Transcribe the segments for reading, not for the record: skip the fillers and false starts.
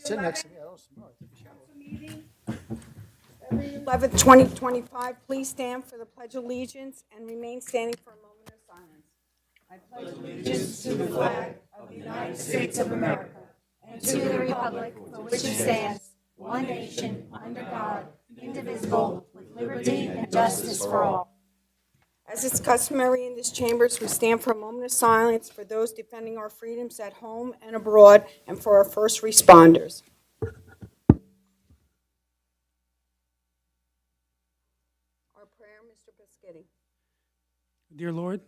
Sit next to me. I don't smell it. February 11th, 2025. Please stand for the Pledge of Allegiance and remain standing for a moment of silence. I pledge allegiance to the flag of the United States of America and to the republic for which it stands, one nation, under God, indivisible, with liberty and justice for all. As is customary in this chambers, we stand for a moment of silence for those defending our freedoms at home and abroad and for our first responders. Our prayer, Mr. Pescetti. Dear Lord,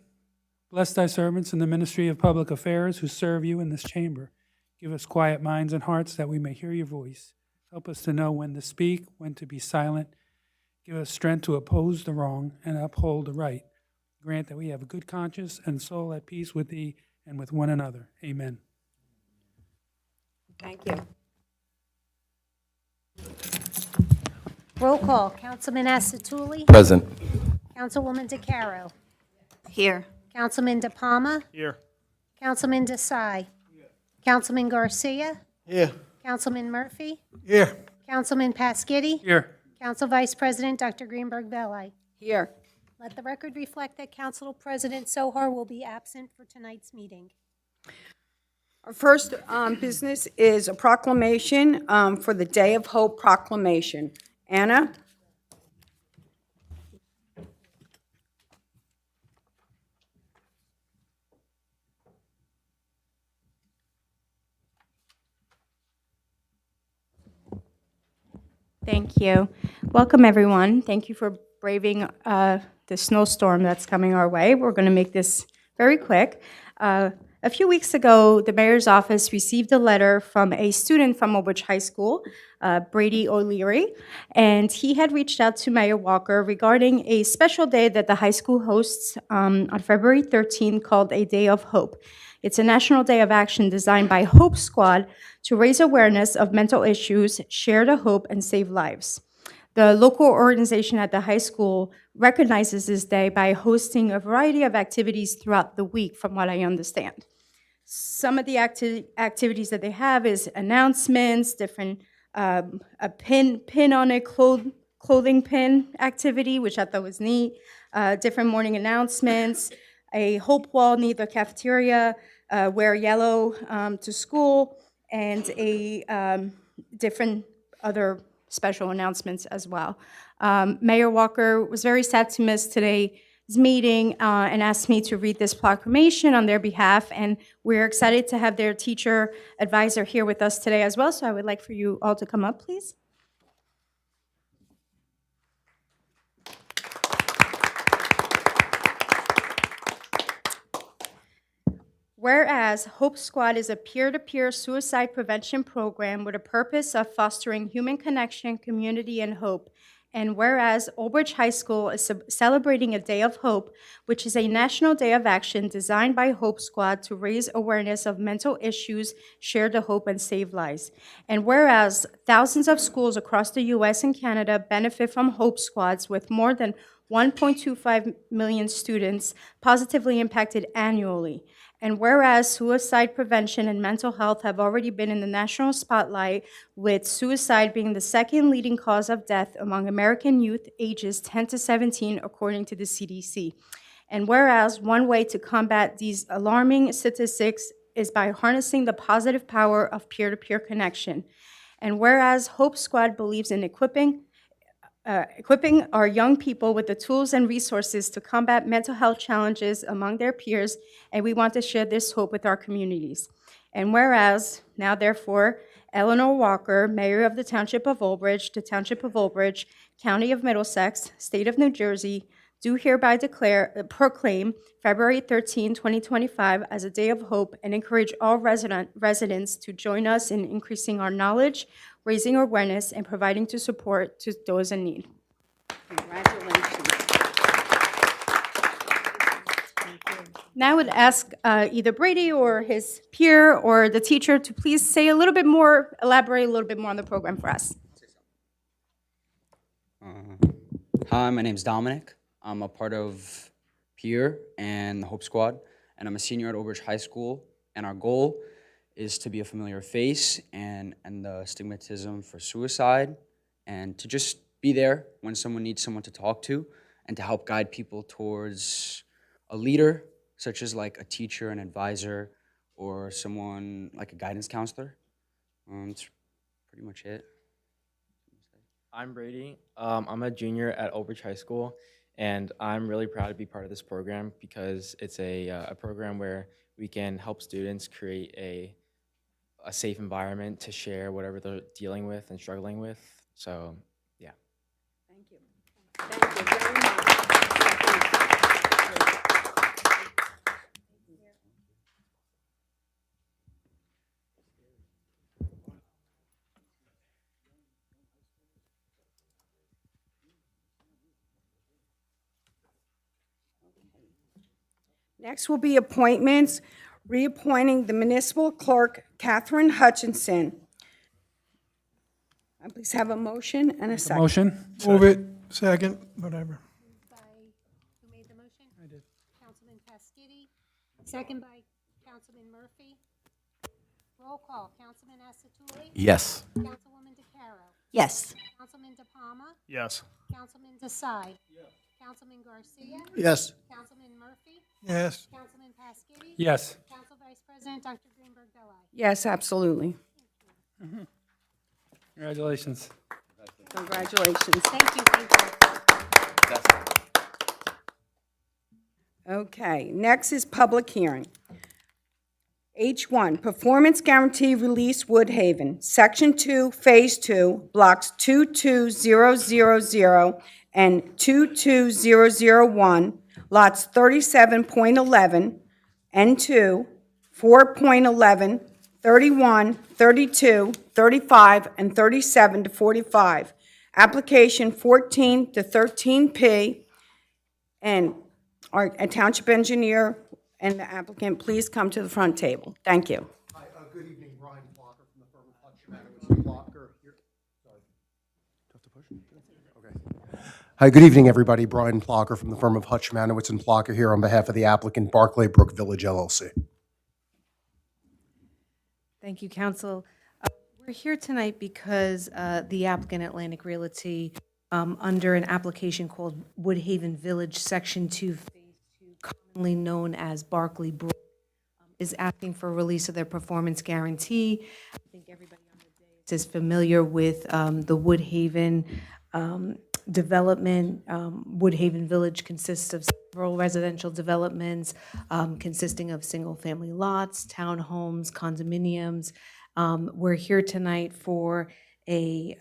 bless thy servants in the ministry of public affairs who serve you in this chamber. Give us quiet minds and hearts that we may hear your voice. Help us to know when to speak, when to be silent. Give us strength to oppose the wrong and uphold the right. Grant that we have a good conscience and soul at peace with thee and with one another. Amen. Thank you. Roll call. Councilman Asatuli. Present. Councilwoman DeCaro. Here. Councilman De Palma. Here. Councilman Desai. Councilman Garcia. Here. Councilman Murphy. Here. Councilman Pasquitti. Here. Council Vice President Dr. Greenberg Belli. Here. Let the record reflect that Council President Sohar will be absent for tonight's meeting. Our first business is a proclamation for the Day of Hope proclamation. Anna? Thank you. Welcome, everyone. Thank you for braving the snowstorm that's coming our way. We're going to make this very quick. A few weeks ago, the mayor's office received a letter from a student from Old Bridge High School, Brady O'Leary, and he had reached out to Mayor Walker regarding a special day that the high school hosts on February 13 called a Day of Hope. It's a national day of action designed by Hope Squad to raise awareness of mental issues, share the hope, and save lives. The local organization at the high school recognizes this day by hosting a variety of activities throughout the week, from what I understand. Some of the activities that they have is announcements, different a pin on a clothing pin activity, which I thought was neat, different morning announcements, a hope wall near the cafeteria, wear yellow to school, and a different other special announcements as well. Mayor Walker was very sad to miss today's meeting and asked me to read this proclamation on their behalf, and we're excited to have their teacher advisor here with us today as well, so I would like for you all to come up, please. Whereas Hope Squad is a peer-to-peer suicide prevention program with a purpose of fostering human connection, community, and hope. And whereas Old Bridge High School is celebrating a Day of Hope, which is a national day of action designed by Hope Squad to raise awareness of mental issues, share the hope, and save lives. And whereas thousands of schools across the U.S. and Canada benefit from Hope Squads with more than 1.25 million students positively impacted annually. And whereas suicide prevention and mental health have already been in the national spotlight, with suicide being the second leading cause of death among American youth ages 10 to 17, according to the CDC. And whereas one way to combat these alarming statistics is by harnessing the positive power of peer-to-peer connection. And whereas Hope Squad believes in equipping our young people with the tools and resources to combat mental health challenges among their peers, and we want to share this hope with our communities. And whereas, now therefore, Eleanor Walker, Mayor of the Township of Old Bridge, the Township of Old Bridge, County of Middlesex, State of New Jersey, do hereby proclaim February 13, 2025 as a day of hope and encourage all residents to join us in increasing our knowledge, raising awareness, and providing support to those in need. Congratulations. Now I would ask either Brady or his peer or the teacher to please say a little bit more, elaborate a little bit more on the program for us. Hi, my name's Dominic. I'm a part of Peer and the Hope Squad, and I'm a senior at Old Bridge High School. And our goal is to be a familiar face and the stigmatism for suicide, and to just be there when someone needs someone to talk to, and to help guide people towards a leader, such as like a teacher, an advisor, or someone like a guidance counselor. That's pretty much it. I'm Brady. I'm a junior at Old Bridge High School, and I'm really proud to be part of this program because it's a program where we can help students create a safe environment to share whatever they're dealing with and struggling with. So, yeah. Thank you. Thank you very much. Next will be appointments, reappointing the municipal clerk, Catherine Hutchinson. Please have a motion and a second. Motion? Move it. Second, whatever. By, who made the motion? I did. Councilman Pasquini, second by Councilman Murphy. Roll call, Councilman Asatuli? Yes. Councilwoman DeCaro? Yes. Councilman DePalma? Yes. Councilman Desai? Councilman Garcia? Yes. Councilman Murphy? Yes. Councilman Pasquini? Yes. Council Vice President Dr. Greenberg Delai? Yes, absolutely. Congratulations. Congratulations. Thank you, thank you. Okay, next is public hearing. H1, Performance Guarantee Release Woodhaven, Section 2, Phase 2, Blocks 22000 and 22001, Lots 37.11 and 2, 4.11, 31, 32, 35, and 37 to 45. Application 14 to 13P, and our Township engineer and the applicant, please come to the front table. Thank you. Hi, good evening, Brian Blocker from the firm of Hutch Manowitz Blocker here. Sorry. Do I have to push? Okay. Hi, good evening, everybody. Brian Blocker from the firm of Hutch Manowitz and Blocker here on behalf of the applicant, Barclay Brook Village LLC. Thank you, Council. We're here tonight because the applicant, Atlantic Realty, under an application called Woodhaven Village, Section 2, Phase 2, commonly known as Barclay Brook, is asking for release of their performance guarantee. I think everybody on the dais is familiar with the Woodhaven development. Woodhaven Village consists of several residential developments consisting of single-family lots, townhomes, condominiums. We're here tonight for a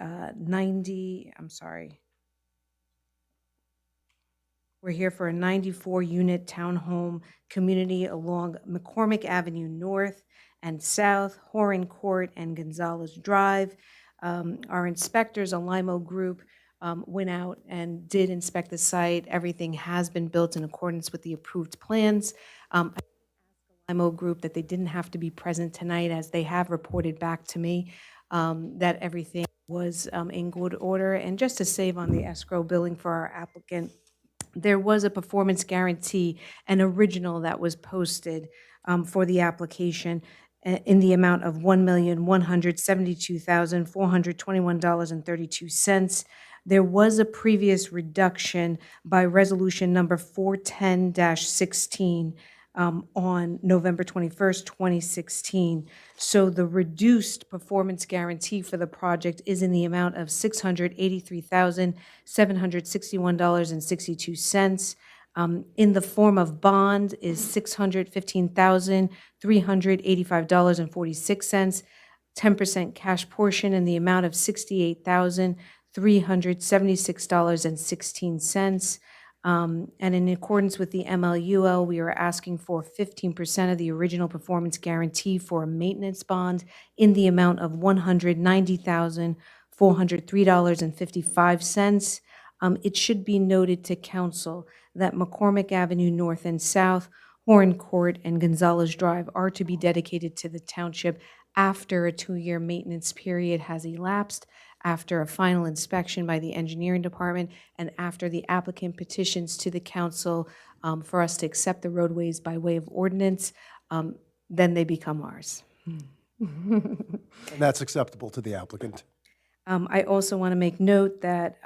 We're here for a 94-unit townhome community along McCormick Avenue North and South, Horan Court and Gonzalez Drive. Our inspectors, a Limo Group, went out and did inspect the site. Everything has been built in accordance with the approved plans. I asked the Limo Group that they didn't have to be present tonight, as they have reported back to me that everything was in good order. And just to save on the escrow billing for our applicant, there was a performance guarantee, an original that was posted for the application in the amount of $1,172,421.32. There was a previous reduction by resolution number 410-16 on November 21st, 2016. So the reduced performance guarantee for the project is in the amount of $683,761.62. In the form of bond is $615,385.46. 10% cash portion in the amount of $68,376.16. And in accordance with the MLUL, we are asking for 15% of the original performance guarantee for a maintenance bond in the amount of $190,403.55. It should be noted to council that McCormick Avenue North and South, Horan Court, and Gonzalez Drive are to be dedicated to the township after a 2-year maintenance period has elapsed, after a final inspection by the engineering department, and after the applicant petitions to the council for us to accept the roadways by way of ordinance, then they become ours. And that's acceptable to the applicant. I also want to make note that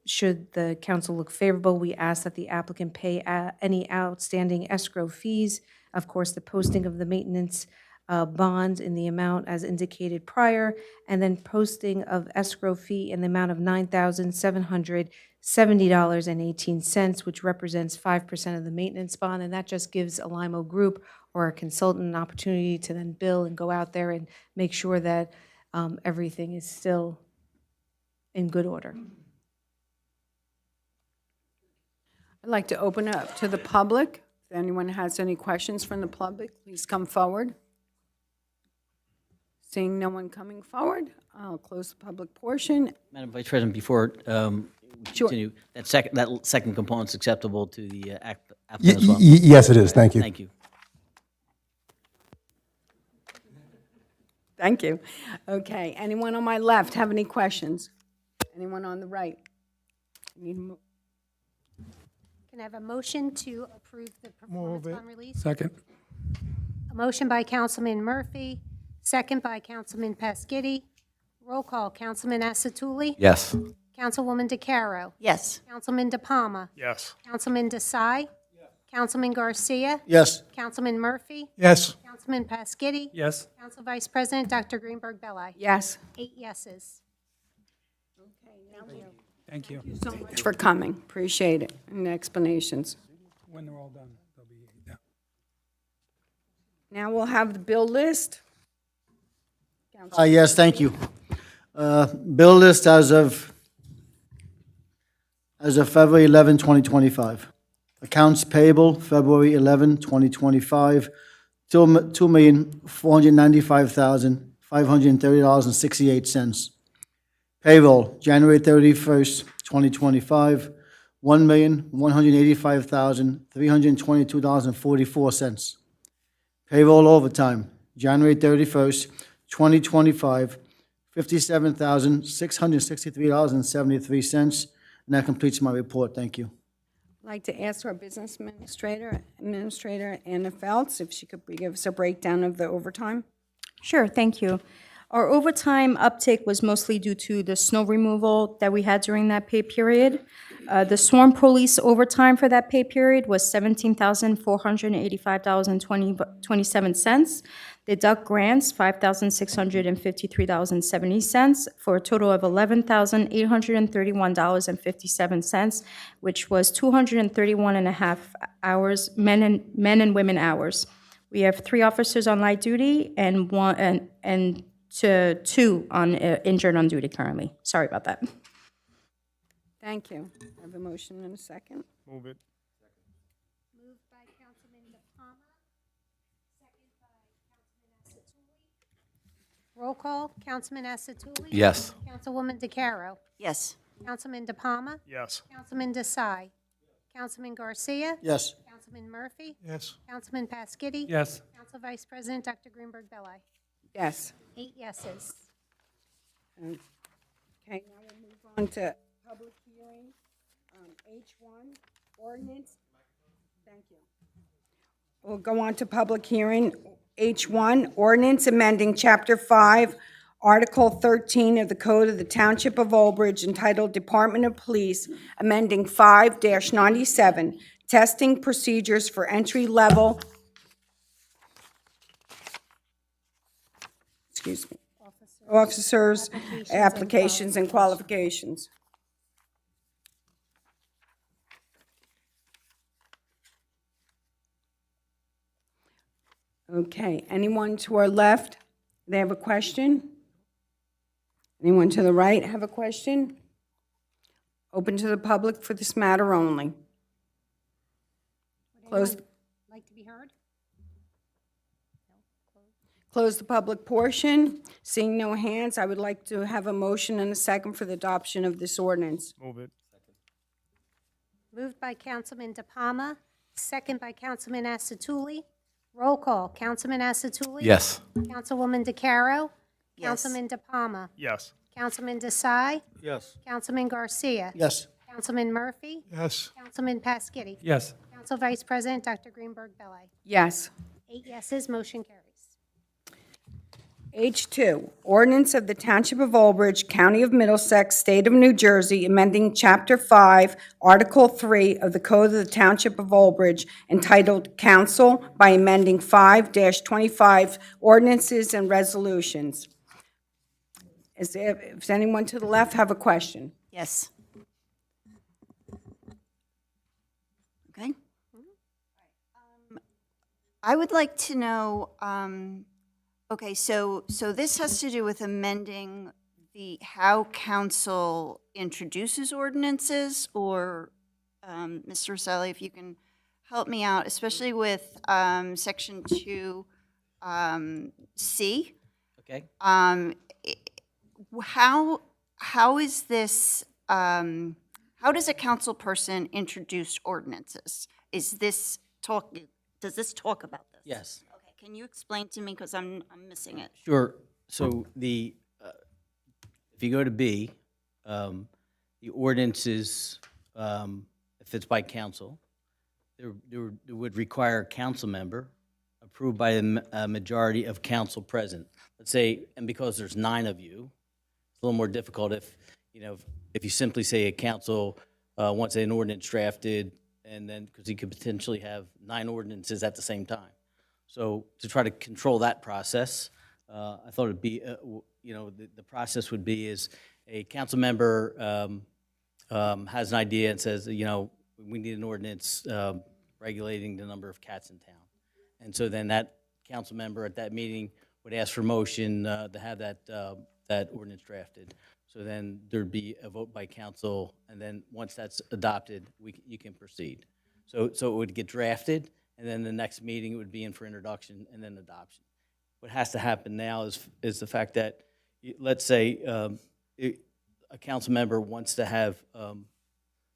should the council look favorable, we ask that the applicant pay any outstanding escrow fees. Of course, the posting of the maintenance bond in the amount as indicated prior, and then posting of escrow fee in the amount of $9,770.18, which represents 5% of the maintenance bond. And that just gives Alimo Group or a consultant an opportunity to then bill and go out there and make sure that everything is still in good order. I'd like to open it up to the public. If anyone has any questions from the public, please come forward. Seeing no one coming forward, I'll close the public portion. Madam Vice President, before we Sure. continue, that second component's acceptable to the applicant as well? Yes, it is. Thank you. Thank you. Thank you. Okay, anyone on my left have any questions? Anyone on the right? Can I have a motion to approve the performance it. bond release? Second. A motion by Councilman Murphy, second by Councilman Pasquini. Roll call, Councilman Asatuli? Yes. Councilwoman DeCaro? Yes. Councilman DePalma? Yes. Councilman Desai? Councilman Garcia? Yes. Councilman Murphy? Yes. Councilman Pasquini? Yes. Council Vice President, Dr. Greenberg Belli? Yes. 8 yeses. Thank you. So much for coming. Appreciate it, and the explanations. When they're all done, they'll be, yeah. Now we'll have the bill list. Yes, thank you. Bill list as of February 11, 2025. Accounts payable, February 11, 2025, $2,495,530.68. Payroll, January 31st, 2025, $1,185,322.44. Payroll overtime, January 31st, 2025, $57,663.73. And that completes my report. Thank you. I'd like to ask our business administrator, Anna Feltz, if she could give us a breakdown of the overtime. Sure, thank you. Our overtime uptick was mostly due to the snow removal that we had during that pay period. The sworn police overtime for that pay period was $17,485.27. Deduct grants, $5,653.70, for a total of $11,831.57, which was 231 and a half hours, men and women hours. We have 3 officers on light duty and two on injured on duty currently. Sorry about that. Thank you. I have a motion and a second. Move it. Moved by Councilman DePalma, second by Councilman Asatuli. Roll call, Councilman Asatuli? Yes. Councilwoman DeCaro? Yes. Councilman DePalma? Yes. Councilman Desai? Councilman Garcia? Yes. Councilman Murphy? Yes. Councilman Pasquini? Yes. Council Vice President, Dr. Greenberg Belli? Yes. 8 yeses. Okay, now we'll move on to public hearing, H1, ordinance. Thank you. We'll go on to public hearing, H1, ordinance amending Chapter 5, Article 13 of the Code of the Township of Old Bridge entitled Department of Police, amending 5-97, testing procedures for entry-level, excuse me, officers, applications and qualifications. Okay, anyone to our left, they have a question? Anyone to the right have a question? Open to the public for this matter only. Close, Like to be heard? close the public portion. Seeing no hands, I would like to have a motion and a second for the adoption of this ordinance. Move it. Moved by Councilman DePalma, second by Councilman Asatuli. Roll call, Councilman Asatuli? Yes. Councilwoman DeCaro? Yes. Councilman DePalma? Yes. Councilman Desai? Yes. Councilman Garcia? Yes. Councilman Murphy? Yes. Councilman Pasquini? Yes. Council Vice President, Dr. Greenberg Belli? Yes. 8 yeses, motion carries. H2, ordinance of the Township of Old Bridge, County of Middlesex, State of New Jersey, amending Chapter 5, Article 3 of the Code of the Township of Old Bridge, entitled Council, by amending 5-25 ordinances and resolutions. Does anyone to the left have a question? Yes. Okay. I would like to know, okay, so this has to do with amending how council introduces ordinances, or, Mr. Roselli, if you can help me out, especially with Section 2, C. Okay? How is this, how does a council person introduce ordinances? Does this talk about this? Yes. Okay, can you explain to me, because I'm missing it? Sure. So if you go to B, the ordinances, if it's by council, there would require a council member approved by a majority of council present. Let's say, and because there's 9 of you, it's a little more difficult if you simply say a council wants an ordinance drafted, and then, because you could potentially have 9 ordinances at the same time. So to try to control that process, I thought it'd be, the process would be is a council member has an idea and says, we need an ordinance regulating the number of cats in town. And so then that council member at that meeting would ask for motion to have that ordinance drafted. So then there'd be a vote by council, and then once that's adopted, you can proceed. So it would get drafted, and then the next meeting it would be in for introduction and then adoption. What has to happen now is the fact that, let's say a council member wants to have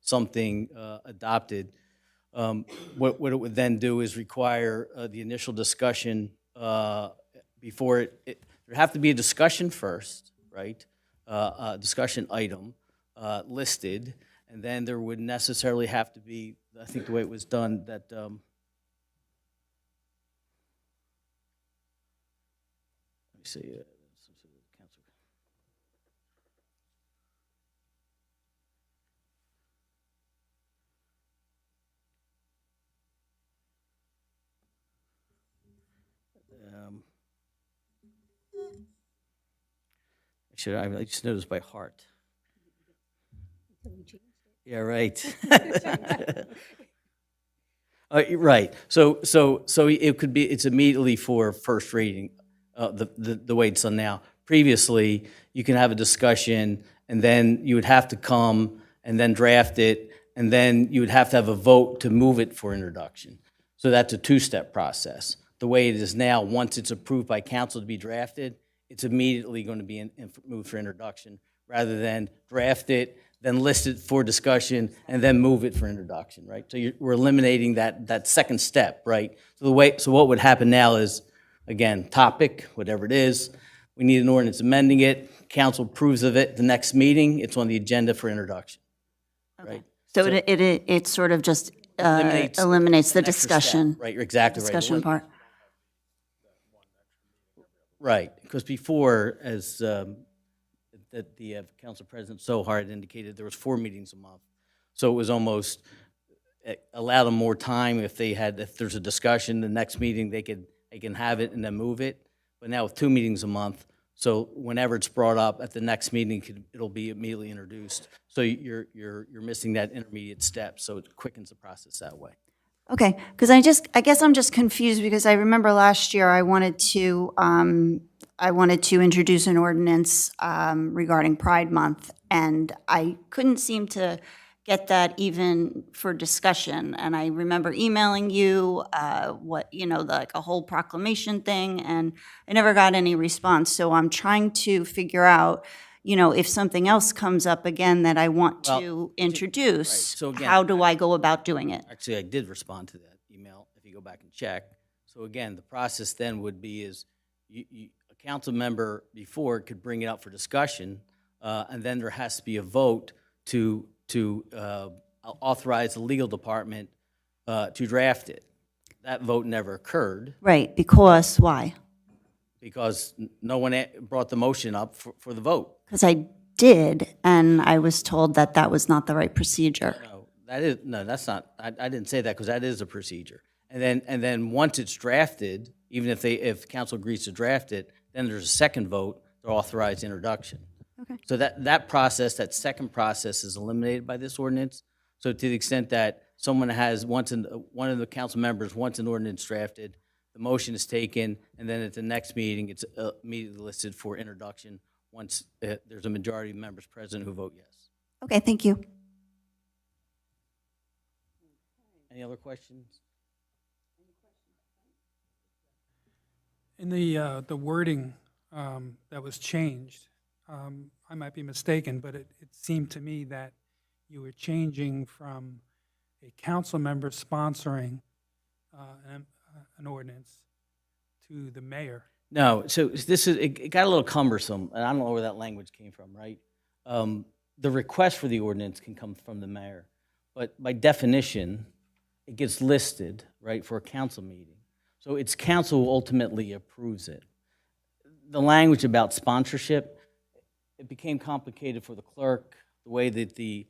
something adopted. What it would then do is require the initial discussion before there have to be a discussion first, right? A discussion item listed, and then there would necessarily have to be, I think the way it was done, that let me see, council. I just know this by heart. Yeah, right. Right. So it could be, it's immediately for first reading, the way it's done now. Previously, you can have a discussion, and then you would have to come and then draft it, and then you would have to have a vote to move it for introduction. So that's a 2-step process. The way it is now, once it's approved by council to be drafted, it's immediately going to be moved for introduction, rather than draft it, then list it for discussion, and then move it for introduction, right? So we're eliminating that second step, right? So what would happen now is, again, topic, whatever it is, we need an ordinance amending it, council approves of it, the next meeting, it's on the agenda for introduction, right? So it sort of just eliminates the an extra discussion. step, right, you're exactly right. Discussion part. Right, because before, as that the council president so hard indicated, there was 4 meetings a month. So it was almost, allow them more time if there's a discussion, the next meeting they can have it and then move it. But now with 2 meetings a month, so whenever it's brought up at the next meeting, it'll be immediately introduced. So you're missing that intermediate step, so it quickens the process that way. Okay, because I guess I'm just confused, because I remember last year I wanted to introduce an ordinance regarding Pride Month, and I couldn't seem to get that even for discussion. And I remember emailing you like a whole proclamation thing, and I never got any response. So I'm trying to figure out, if something else comes up again that I want to introduce, right. So again, how do I go about doing it? Actually, I did respond to that email, if you go back and check. So again, the process then would be is a council member before could bring it up for discussion, and then there has to be a vote to authorize the legal department to draft it. That vote never occurred. Right, because why? because no one brought the motion up for the vote. Because I did, and I was told that that was not the right procedure. No, that's not, I didn't say that, because that is a procedure. And then once it's drafted, even if council agrees to draft it, then there's a second vote to authorize introduction. Okay. So that second process is eliminated by this ordinance. So to the extent that someone has, one of the council members wants an ordinance drafted, the motion is taken, and then at the next meeting, it's immediately listed for introduction once there's a majority of members present who vote yes. Okay, thank you. Any other questions? In the wording that was changed, I might be mistaken, but it seemed to me that you were changing from a council member sponsoring an ordinance to the mayor. No, so it got a little cumbersome, and I don't know where that language came from, right? The request for the ordinance can come from the mayor, but by definition, it gets listed, right, for a council meeting. So it's council who ultimately approves it. The language about sponsorship, it became complicated for the clerk, the way that the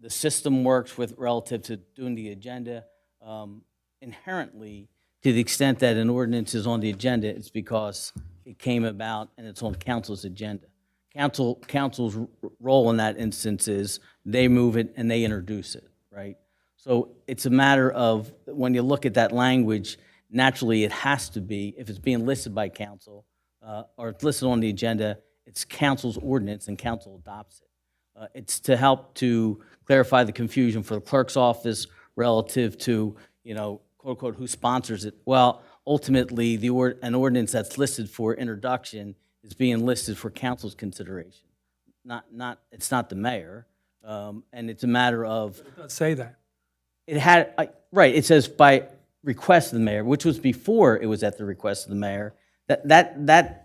system works with relative to doing the agenda. Inherently, to the extent that an ordinance is on the agenda, it's because it came about and it's on council's agenda. Council's role in that instance is they move it and they introduce it, right? So it's a matter of, when you look at that language, naturally it has to be, if it's being listed by council, or it's listed on the agenda, it's council's ordinance and council adopts it. It's to help to clarify the confusion for the clerk's office relative to, quote unquote, who sponsors it. Well, ultimately, an ordinance that's listed for introduction is being listed for council's consideration. It's not the mayor, and it's a matter of. It does say that. It had, right, it says by request of the mayor, which was before it was at the request of the mayor. That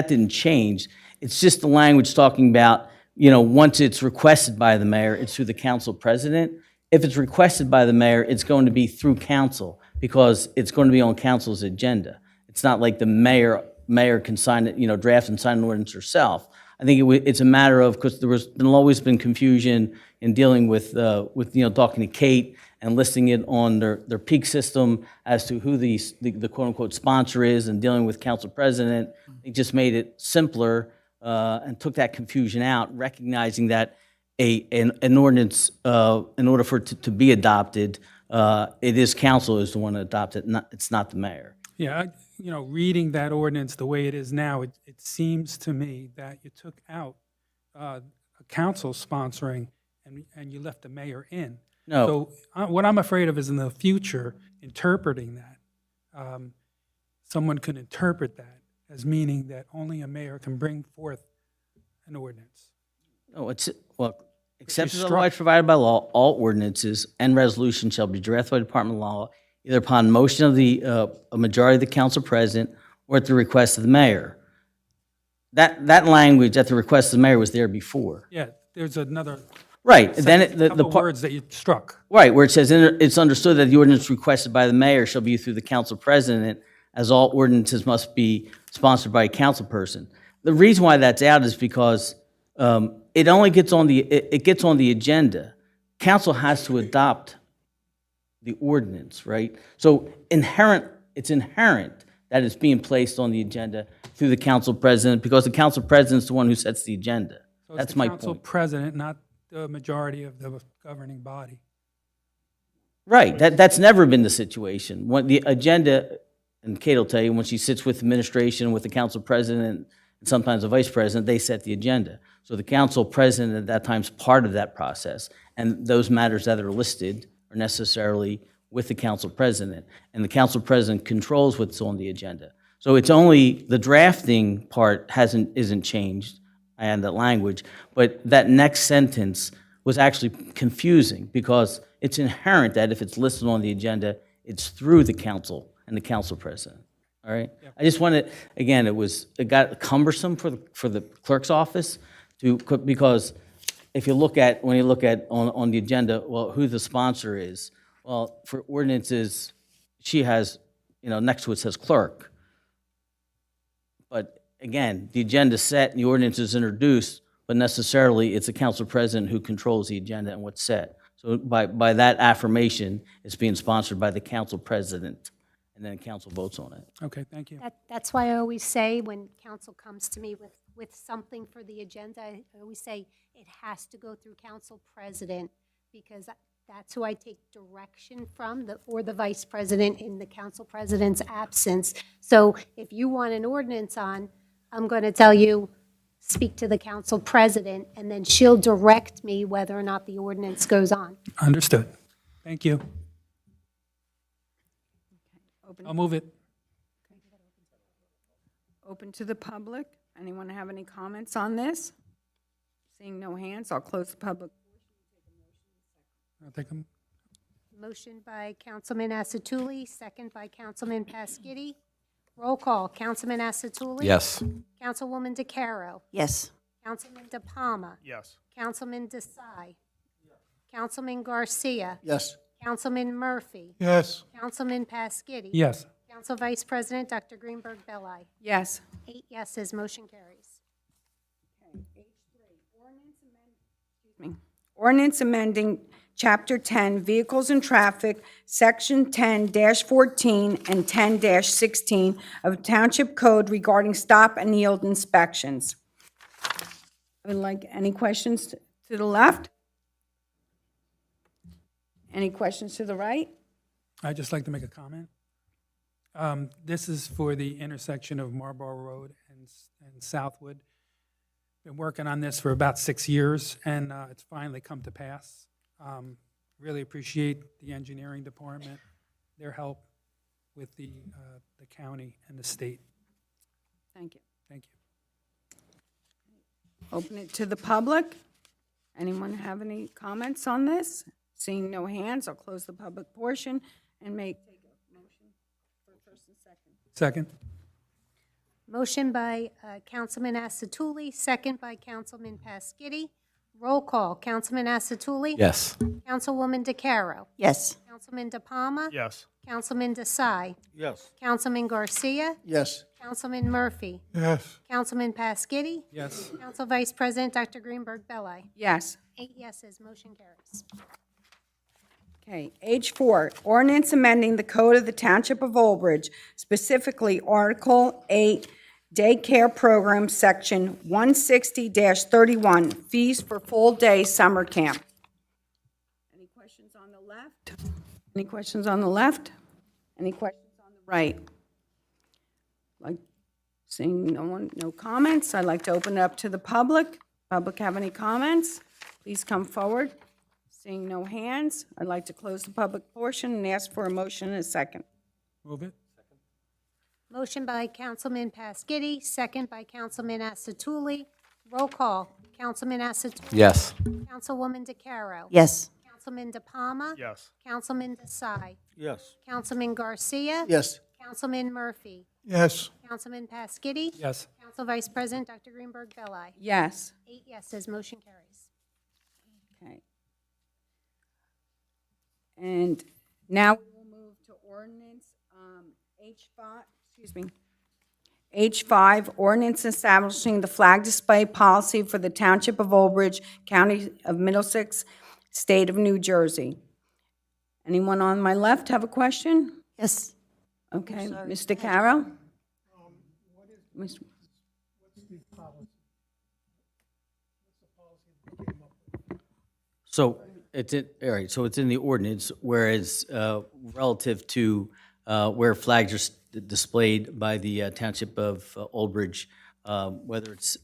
didn't change. It's just the language talking about, once it's requested by the mayor, it's through the council president. If it's requested by the mayor, it's going to be through council, because it's going to be on council's agenda. It's not like the mayor can sign it, draft and sign an ordinance herself. I think it's a matter of, because there's always been confusion in dealing with talking to Kate and listing it on their peak system as to who the quote-unquote sponsor is, and dealing with council president. It just made it simpler and took that confusion out, recognizing that an ordinance, in order for it to be adopted, it is council is the one to adopt it, it's not the mayor. Yeah, reading that ordinance the way it is now, it seems to me that you took out a council sponsoring and you left the mayor in. No. So what I'm afraid of is in the future, interpreting that, someone could interpret that as meaning that only a mayor can bring forth an ordinance. No, except as otherwise provided by law, all ordinances and resolutions shall be drafted by the Department of Law, either upon motion of a majority of the council president or at the request of the mayor. That language at the request of the mayor was there before. Yeah, there's another Right. Then couple words that you struck. Right, where it says it's understood that the ordinance requested by the mayor shall be through the council president, as all ordinances must be sponsored by a council person. The reason why that's out is because it only gets on the agenda. Council has to adopt the ordinance, right? So it's inherent that it's being placed on the agenda through the council president, because the council president's the one who sets the agenda. So That's it's my the council point. president, not the majority of the governing body. Right, that's never been the situation. When the agenda, and Kate will tell you, when she sits with administration, with the council president, and sometimes the vice president, they set the agenda. So the council president at that time is part of that process, and those matters that are listed are necessarily with the council president, and the council president controls what's on the agenda. So it's only the drafting part isn't changed, I add that language, but that next sentence was actually confusing, because it's inherent that if it's listed on the agenda, it's through the council and the council president. All right. Yep. I just wanted, again, it got cumbersome for the clerk's office because if you look at on the agenda, well, who the sponsor is. Well, for ordinances, she has, next to it says clerk. But again, the agenda's set and the ordinance is introduced, but necessarily it's the council president who controls the agenda and what's set. So by that affirmation, it's being sponsored by the council president, and then council votes on it. Okay, thank you. That's why I always say when council comes to me with something for the agenda, I always say it has to go through council president, because that's who I take direction from, or the vice president in the council president's absence. So if you want an ordinance on, I'm going to tell you, speak to the council president, and then she'll direct me whether or not the ordinance goes on. Understood. Thank you. I'll move it. Open to the public. Anyone have any comments on this? Seeing no hands, I'll close the public. I'll take them. Motion by Councilman Asatuli, second by Councilman Pasquini. Roll call, Councilman Asatuli? Yes. Councilwoman DeCaro? Yes. Councilman De Palma? Yes. Councilman Desai? Councilman Garcia? Yes. Councilman Murphy? Yes. Councilman Pasquini? Yes. Council Vice President Dr. Greenberg Belli? Yes. 8 yeses, motion carries. Ordinance amending Chapter 10, Vehicles and Traffic, Section 10-14 and 10-16 of Township Code regarding stop and yield inspections. I would like, any questions to the left? Any questions to the right? I'd just like to make a comment. This is for the intersection of Marlborough Road and Southwood. Been working on this for about 6 years, and it's finally come to pass. Really appreciate the engineering department, their help with the county and the state. Thank you. Thank you. Open it to the public. Anyone have any comments on this? Seeing no hands, I'll close the public portion and take a motion for first and second. Second? Motion by Councilman Asatuli, second by Councilman Pasquini. Roll call, Councilman Asatuli? Yes. Councilwoman DeCaro? Yes. Councilman De Palma? Yes. Councilman Desai? Yes. Councilman Garcia? Yes. Councilman Murphy? Yes. Councilman Pasquini? Yes. Council Vice President Dr. Greenberg Belli? Yes. 8 yeses, motion carries. Okay, H4, ordinance amending the code of the Township of Old Bridge, specifically Article 8, Daycare Program, Section 160-31, fees for full-day summer camp. Any questions on the left? Any questions on the left? Any questions on the right? Like, seeing no comments, I'd like to open it up to the public. Public have any comments? Please come forward. Seeing no hands, I'd like to close the public portion and ask for a motion and a second. Move it? Motion by Councilman Pasquini, second by Councilman Asatuli. Roll call, Councilman Asatuli. Yes. Councilwoman DeCaro. Yes. Councilman De Palma. Yes. Councilman Desai. Yes. Councilman Garcia. Yes. Councilman Murphy. Yes. Councilman Pasquini. Yes. Council Vice President Dr. Greenberg Belli. Yes. 8 yeses, motion carries. Okay. And now we will move to ordinance H5, ordinance establishing the flag display policy for the Township of Old Bridge, County of Middlesex, State of New Jersey. Anyone on my left have a question? Yes. Okay, Mr. Carroll? Mr. So it's in, all right, so it's in the ordinance, whereas relative to where flags are displayed by the Township of Old Bridge, whether it's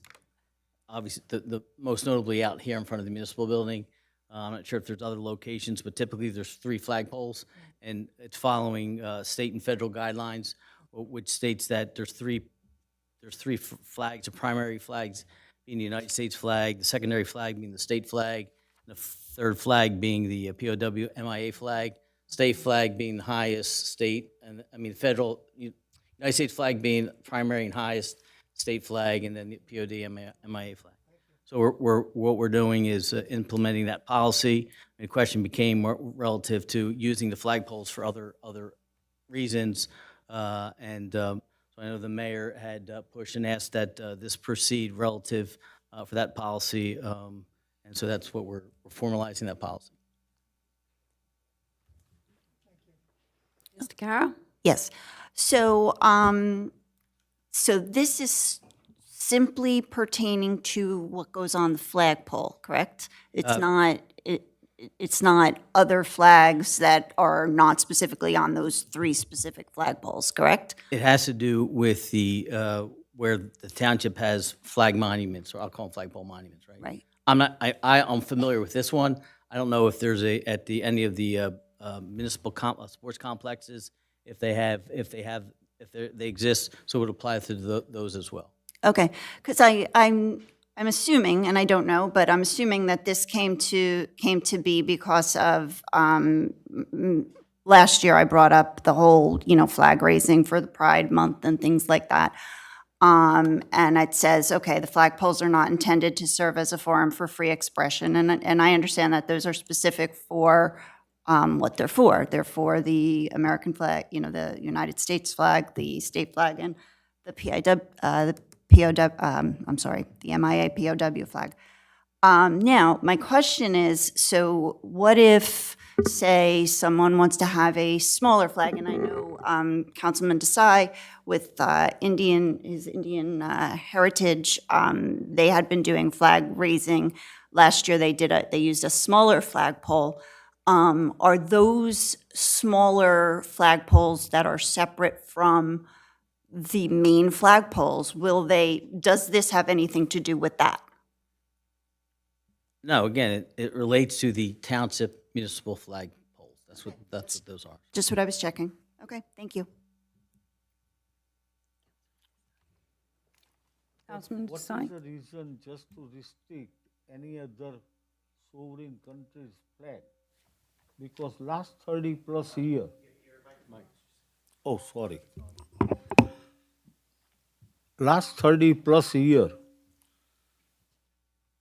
obviously the most notably out here in front of the municipal building. I'm not sure if there's other locations, but typically there's 3 flagpoles, and it's following state and federal guidelines, which states that there's three flags, the primary flags being the United States flag, the secondary flag being the state flag, and the third flag being the POW MIA flag, state flag being the highest state, and I mean federal, United States flag being primary and highest state flag, and then the POD MIA flag. So what we're doing is implementing that policy. And the question became relative to using the flagpoles for other reasons, so So I know the mayor had pushed and asked that this proceed relative for that policy, and so that's what we're formalizing that policy. Mr. Carroll? Yes. So, so this is simply pertaining to what goes on the flagpole, correct? It's not other flags that are not specifically on those 3 specific flagpoles, correct? It has to do with the, where the township has flag monuments, or I'll call them flagpole monuments, right? Right. I'm familiar with this one. I don't know if there's any of the municipal sports complexes, if they exist, so it would apply to those as well. Okay, because I'm assuming, and I don't know, but I'm assuming that this came to be because of, last year I brought up the whole, flag raising for the Pride Month and things like that. And it says, okay, the flagpoles are not intended to serve as a forum for free expression, and I understand that those are specific for what they're for. They're for the American flag, the United States flag, the state flag, and the the MIA POW flag. Now, my question is, so what if, say, someone wants to have a smaller flag, and I know Councilman Desai with his Indian heritage, they had been doing flag raising. Last year they used a smaller flagpole. Are those smaller flagpoles that are separate from the main flagpoles, does this have anything to do with that? No, again, it relates to the township municipal flag poles. That's what those are. Just what I was checking. Okay, thank you. Councilman What is Desai? the reason just to restrict any other sovereign country's flag? Because last 30 plus year. Oh, sorry. Last 30 plus year,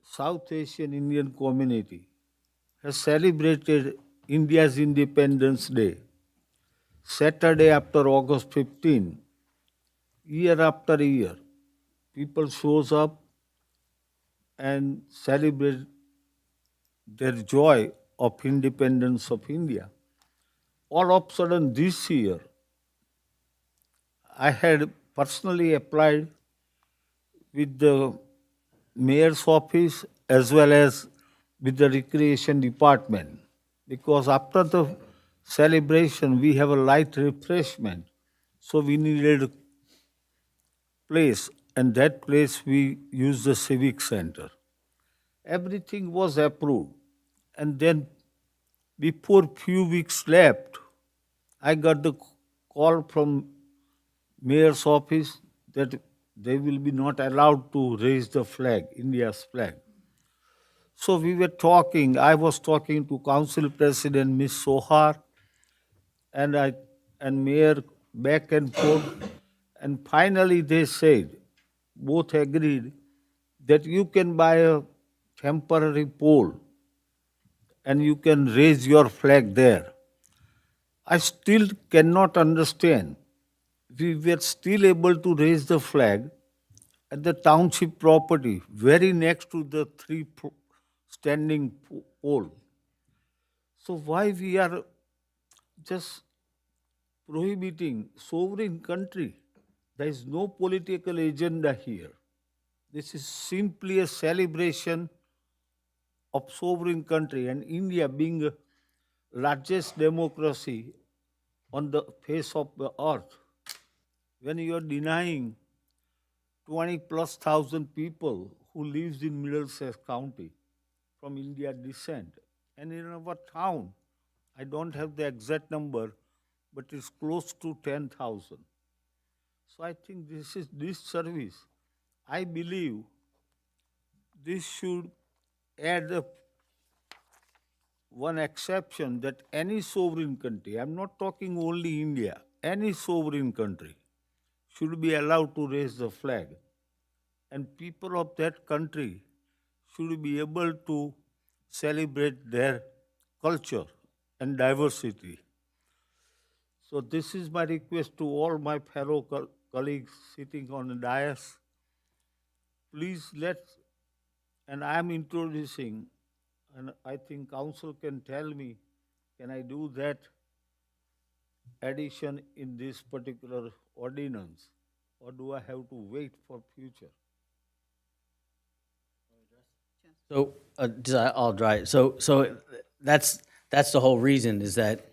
South Asian Indian community has celebrated India's Independence Day, Saturday after August 15, year after year. People shows up and celebrate their joy of independence of India. All of a sudden this year, I had personally applied with the mayor's office as well as with the recreation department, because after the celebration we have a light refreshment, so we needed a place, and that place we used the civic center. Everything was approved, and then before few weeks left, I got the call from mayor's office that they will be not allowed to raise the flag, India's flag. So we were talking, I was talking to Council President Ms. Sohar and Mayor back and forth, and finally they said, both agreed that you can buy a temporary pole and you can raise your flag there. I still cannot understand. We were still able to raise the flag at the township property, very next to the 3 standing pole. So why we are just prohibiting sovereign country? There is no political agenda here. This is simply a celebration of sovereign country, and India being the largest democracy on the face of the earth. When you are denying 20,000+ people who lives in Middlesex County from India descent, and in our town, I don't have the exact number, but it's close to 10,000. So I think this is disservice. I believe this should add up one exception that any sovereign country, I'm not talking only India, any sovereign country should be allowed to raise the flag. And people of that country should be able to celebrate their culture and diversity. So this is my request to all my fellow colleagues sitting on the dais, please and I am introducing, and I think council can tell me, can I do that addition in this particular ordinance? Or do I have to wait for future? So, I'll try it. So that's the whole reason, is that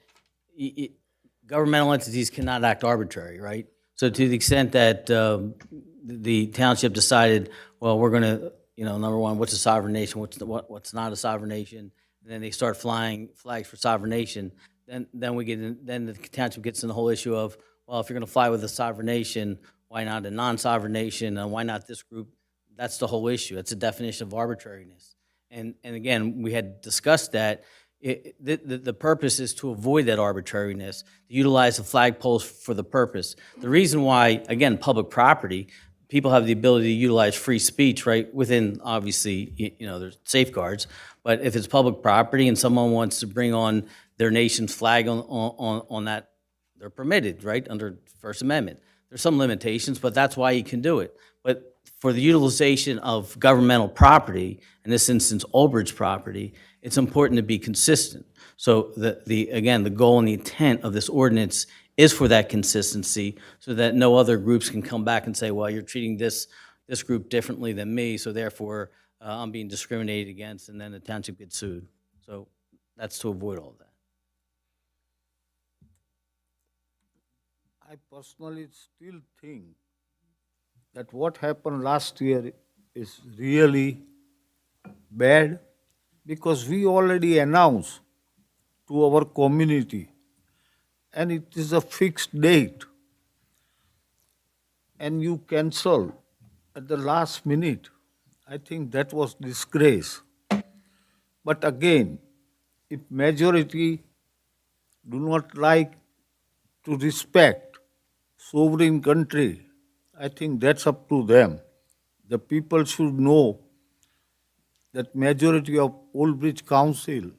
governmental entities cannot act arbitrary, right? So to the extent that the township decided, well, we're gonna, number one, what's a sovereign nation, what's not a sovereign nation, and then they start flying flags for sovereign nation, then the township gets in the whole issue of, well, if you're gonna fly with a sovereign nation, why not a non-sovereign nation, and why not this group? That's the whole issue. That's the definition of arbitrariness. And again, we had discussed that. The purpose is to avoid that arbitrariness, to utilize the flagpoles for the purpose. The reason why, again, public property, people have the ability to utilize free speech, right, within, obviously, there's safeguards, but if it's public property and someone wants to bring on their nation's flag on that, they're permitted, right, under First Amendment. There's some limitations, but that's why you can do it. But for the utilization of governmental property, in this instance, Old Bridge property, it's important to be consistent. So again, the goal and the intent of this ordinance is for that consistency, so that no other groups can come back and say, well, you're treating this group differently than me, so therefore I'm being discriminated against, and then the township gets sued. So that's to avoid all that. I personally still think that what happened last year is really bad, because we already announced to our community, and it is a fixed date, and you cancel at the last minute. I think that was disgrace. But again, if majority do not like to respect sovereign country, I think that's up to them. The people should know that majority of Old Bridge Council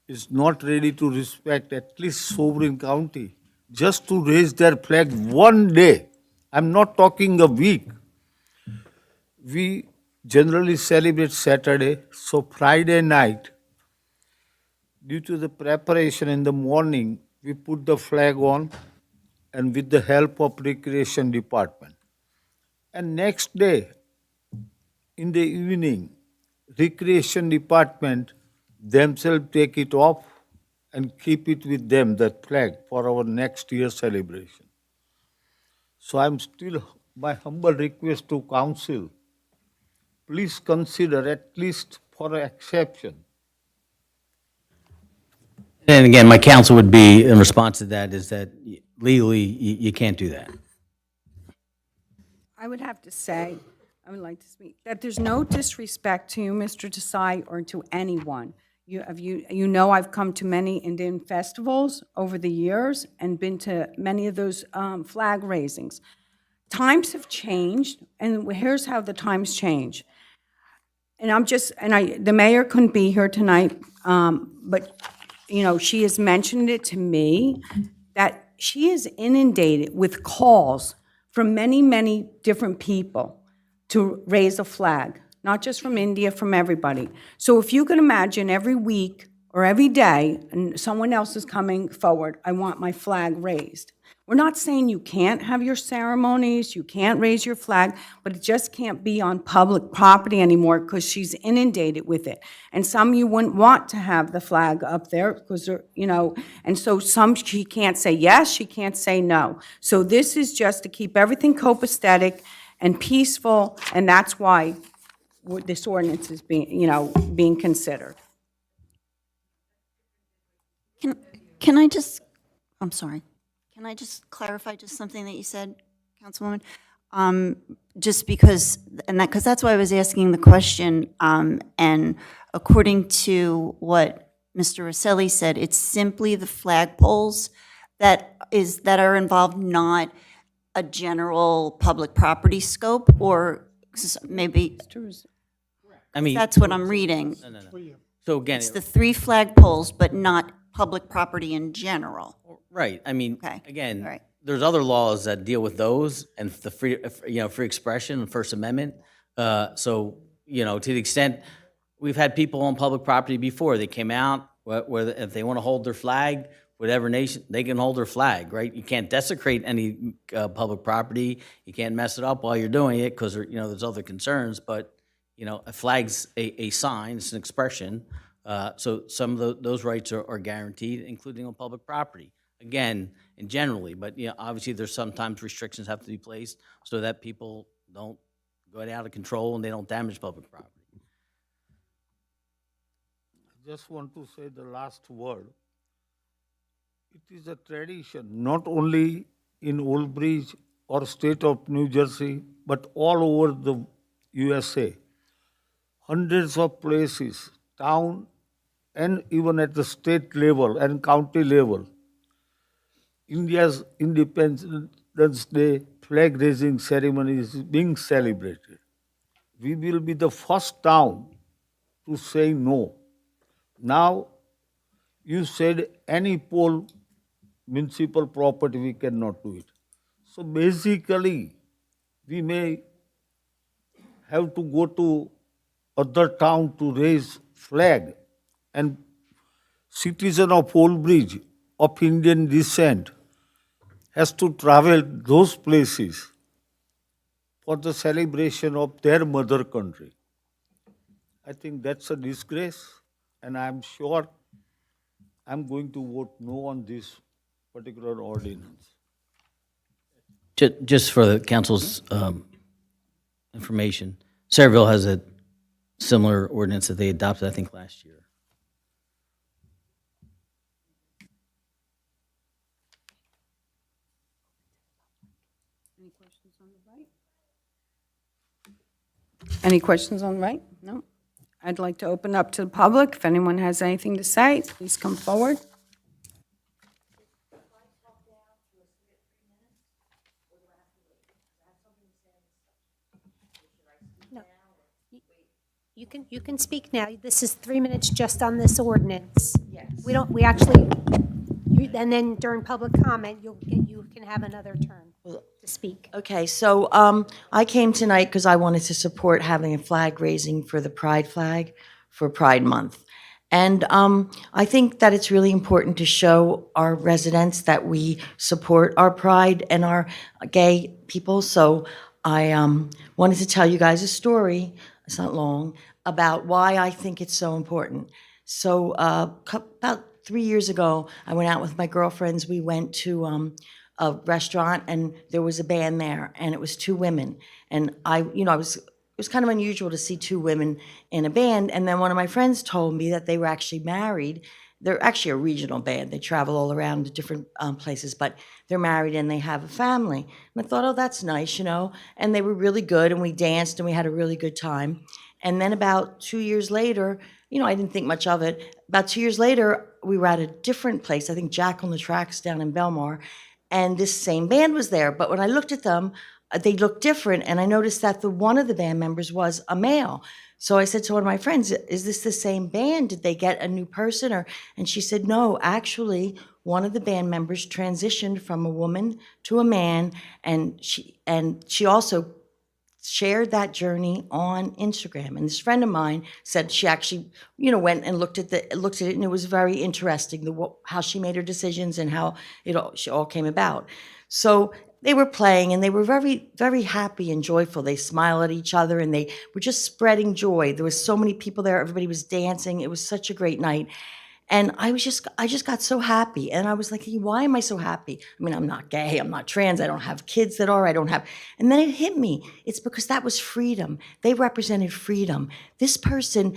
is not ready to respect at least sovereign county, just to raise their flag one day. I'm not talking a week. We generally celebrate Saturday, so Friday night, due to the preparation in the morning, we put the flag on, and with the help of Recreation Department. And next day, in the evening, Recreation Department themselves take it off and keep it with them, that flag, for our next year's celebration. So I'm still, my humble request to council, please consider, at least for an exception, And again, my counsel would be, in response to that, is that legally, you can't do that. I would have to say, I would like to speak, that there's no disrespect to you, Mr. Desai, or to anyone. You know I've come to many Indian festivals over the years and been to many of those flag raisings. Times have changed, and here's how the times change. And the mayor couldn't be here tonight, but, she has mentioned it to me, that she is inundated with calls from many, many different people to raise a flag, not just from India, from everybody. So if you can imagine every week or every day, and someone else is coming forward, I want my flag raised. We're not saying you can't have your ceremonies, you can't raise your flag, but it just can't be on public property anymore, because she's inundated with it. And some you wouldn't want to have the flag up there, because and so some she can't say yes, she can't say no. So this is just to keep everything copacetic and peaceful, and that's why this ordinance is being considered. Can I just, I'm sorry, can I just clarify just something that you said, Councilwoman? Just because that's why I was asking the question, and according to what Mr. Rosselli said, it's simply the flagpoles that are involved, not a general public property scope, or maybe, I mean, that's what I'm reading. No. So again, It's the 3 flagpoles, but not public property in general. right, I mean, Okay, again, all right. there's other laws that deal with those and the free, free expression and First Amendment. So, to the extent, we've had people on public property before, they came out, where if they want to hold their flag, whatever nation, they can hold their flag, right? You can't desecrate any public property, you can't mess it up while you're doing it, because, there's other concerns, but, a flag's a sign, it's an expression. So some of those rights are guaranteed, including on public property. Again, and generally, but obviously there's sometimes restrictions have to be placed so that people don't go out of control and they don't damage public property. I just want to say the last word. It is a tradition, not only in Old Bridge or state of New Jersey, but all over the USA. Hundreds of places, town, and even at the state level and county level, India's Independence Day flag raising ceremony is being celebrated. We will be the first town to say no. Now, you said any pole, municipal property, we cannot do it. So basically, we may have to go to other town to raise flag, and citizen of Old Bridge of Indian descent has to travel those places for the celebration of their mother country. I think that's a disgrace, and I'm sure I'm going to vote no on this particular ordinance. Just for the council's information, Sayreville has a similar ordinance that they adopted, I think, last year. Any questions on the right? Any questions on the right? No? I'd like to open up to the public. If anyone has anything to say, please come forward. You can speak now. This is 3 minutes just on this ordinance. Yes. We actually, and then during public comment, you can have another turn to speak. Okay, so I came tonight because I wanted to support having a flag raising for the Pride flag for Pride Month. And I think that it's really important to show our residents that we support our Pride and our gay people. So I wanted to tell you guys a story, it's not long, about why I think it's so important. So about 3 years ago, I went out with my girlfriends. We went to a restaurant, and there was a band there, and it was 2 women. And it was kind of unusual to see 2 women in a band. And then one of my friends told me that they were actually married. They're actually a regional band. They travel all around to different places, but they're married and they have a family. And I thought, oh, that's nice, And they were really good, and we danced, and we had a really good time. And then about 2 years later, I didn't think much of it. About 2 years later, we were at a different place, I think Jack on the Tracks down in Belmar, and this same band was there. But when I looked at them, they looked different, and I noticed that one of the band members was a male. So I said to one of my friends, is this the same band? Did they get a new person? And she said, no, actually, one of the band members transitioned from a woman to a man, and she also shared that journey on Instagram. And this friend of mine said she actually, went and looked at it, and it was very interesting how she made her decisions and how she all came about. So they were playing, and they were very, very happy and joyful. They smiled at each other, and they were just spreading joy. There was so many people there. Everybody was dancing. It was such a great night. And I just got so happy. And I was like, hey, why am I so happy? I mean, I'm not gay, I'm not trans, I don't have kids that are, and then it hit me. It's because that was freedom. They represented freedom. This person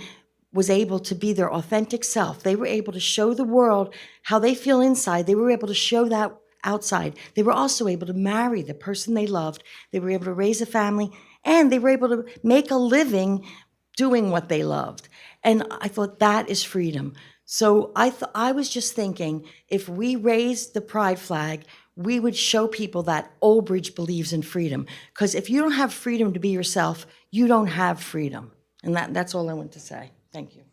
was able to be their authentic self. They were able to show the world how they feel inside. They were able to show that outside. They were also able to marry the person they loved. They were able to raise a family, and they were able to make a living doing what they loved. And I thought that is freedom. So I was just thinking, if we raised the Pride flag, we would show people that Old Bridge believes in freedom. Because if you don't have freedom to be yourself, you don't have freedom. And that's all I want to say. Thank you.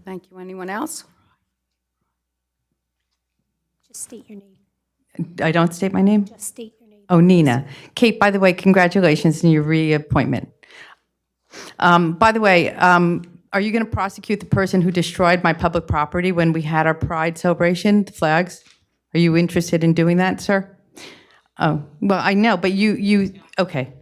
Thank you. Anyone else? Just state your name. I don't state my name? Just state your name. Oh, Nina. Kate, by the way, congratulations on your reappointment. By the way, are you going to prosecute the person who destroyed my public property when we had our Pride celebration, the flags? Are you interested in doing that, sir? Oh, well, I know, but okay.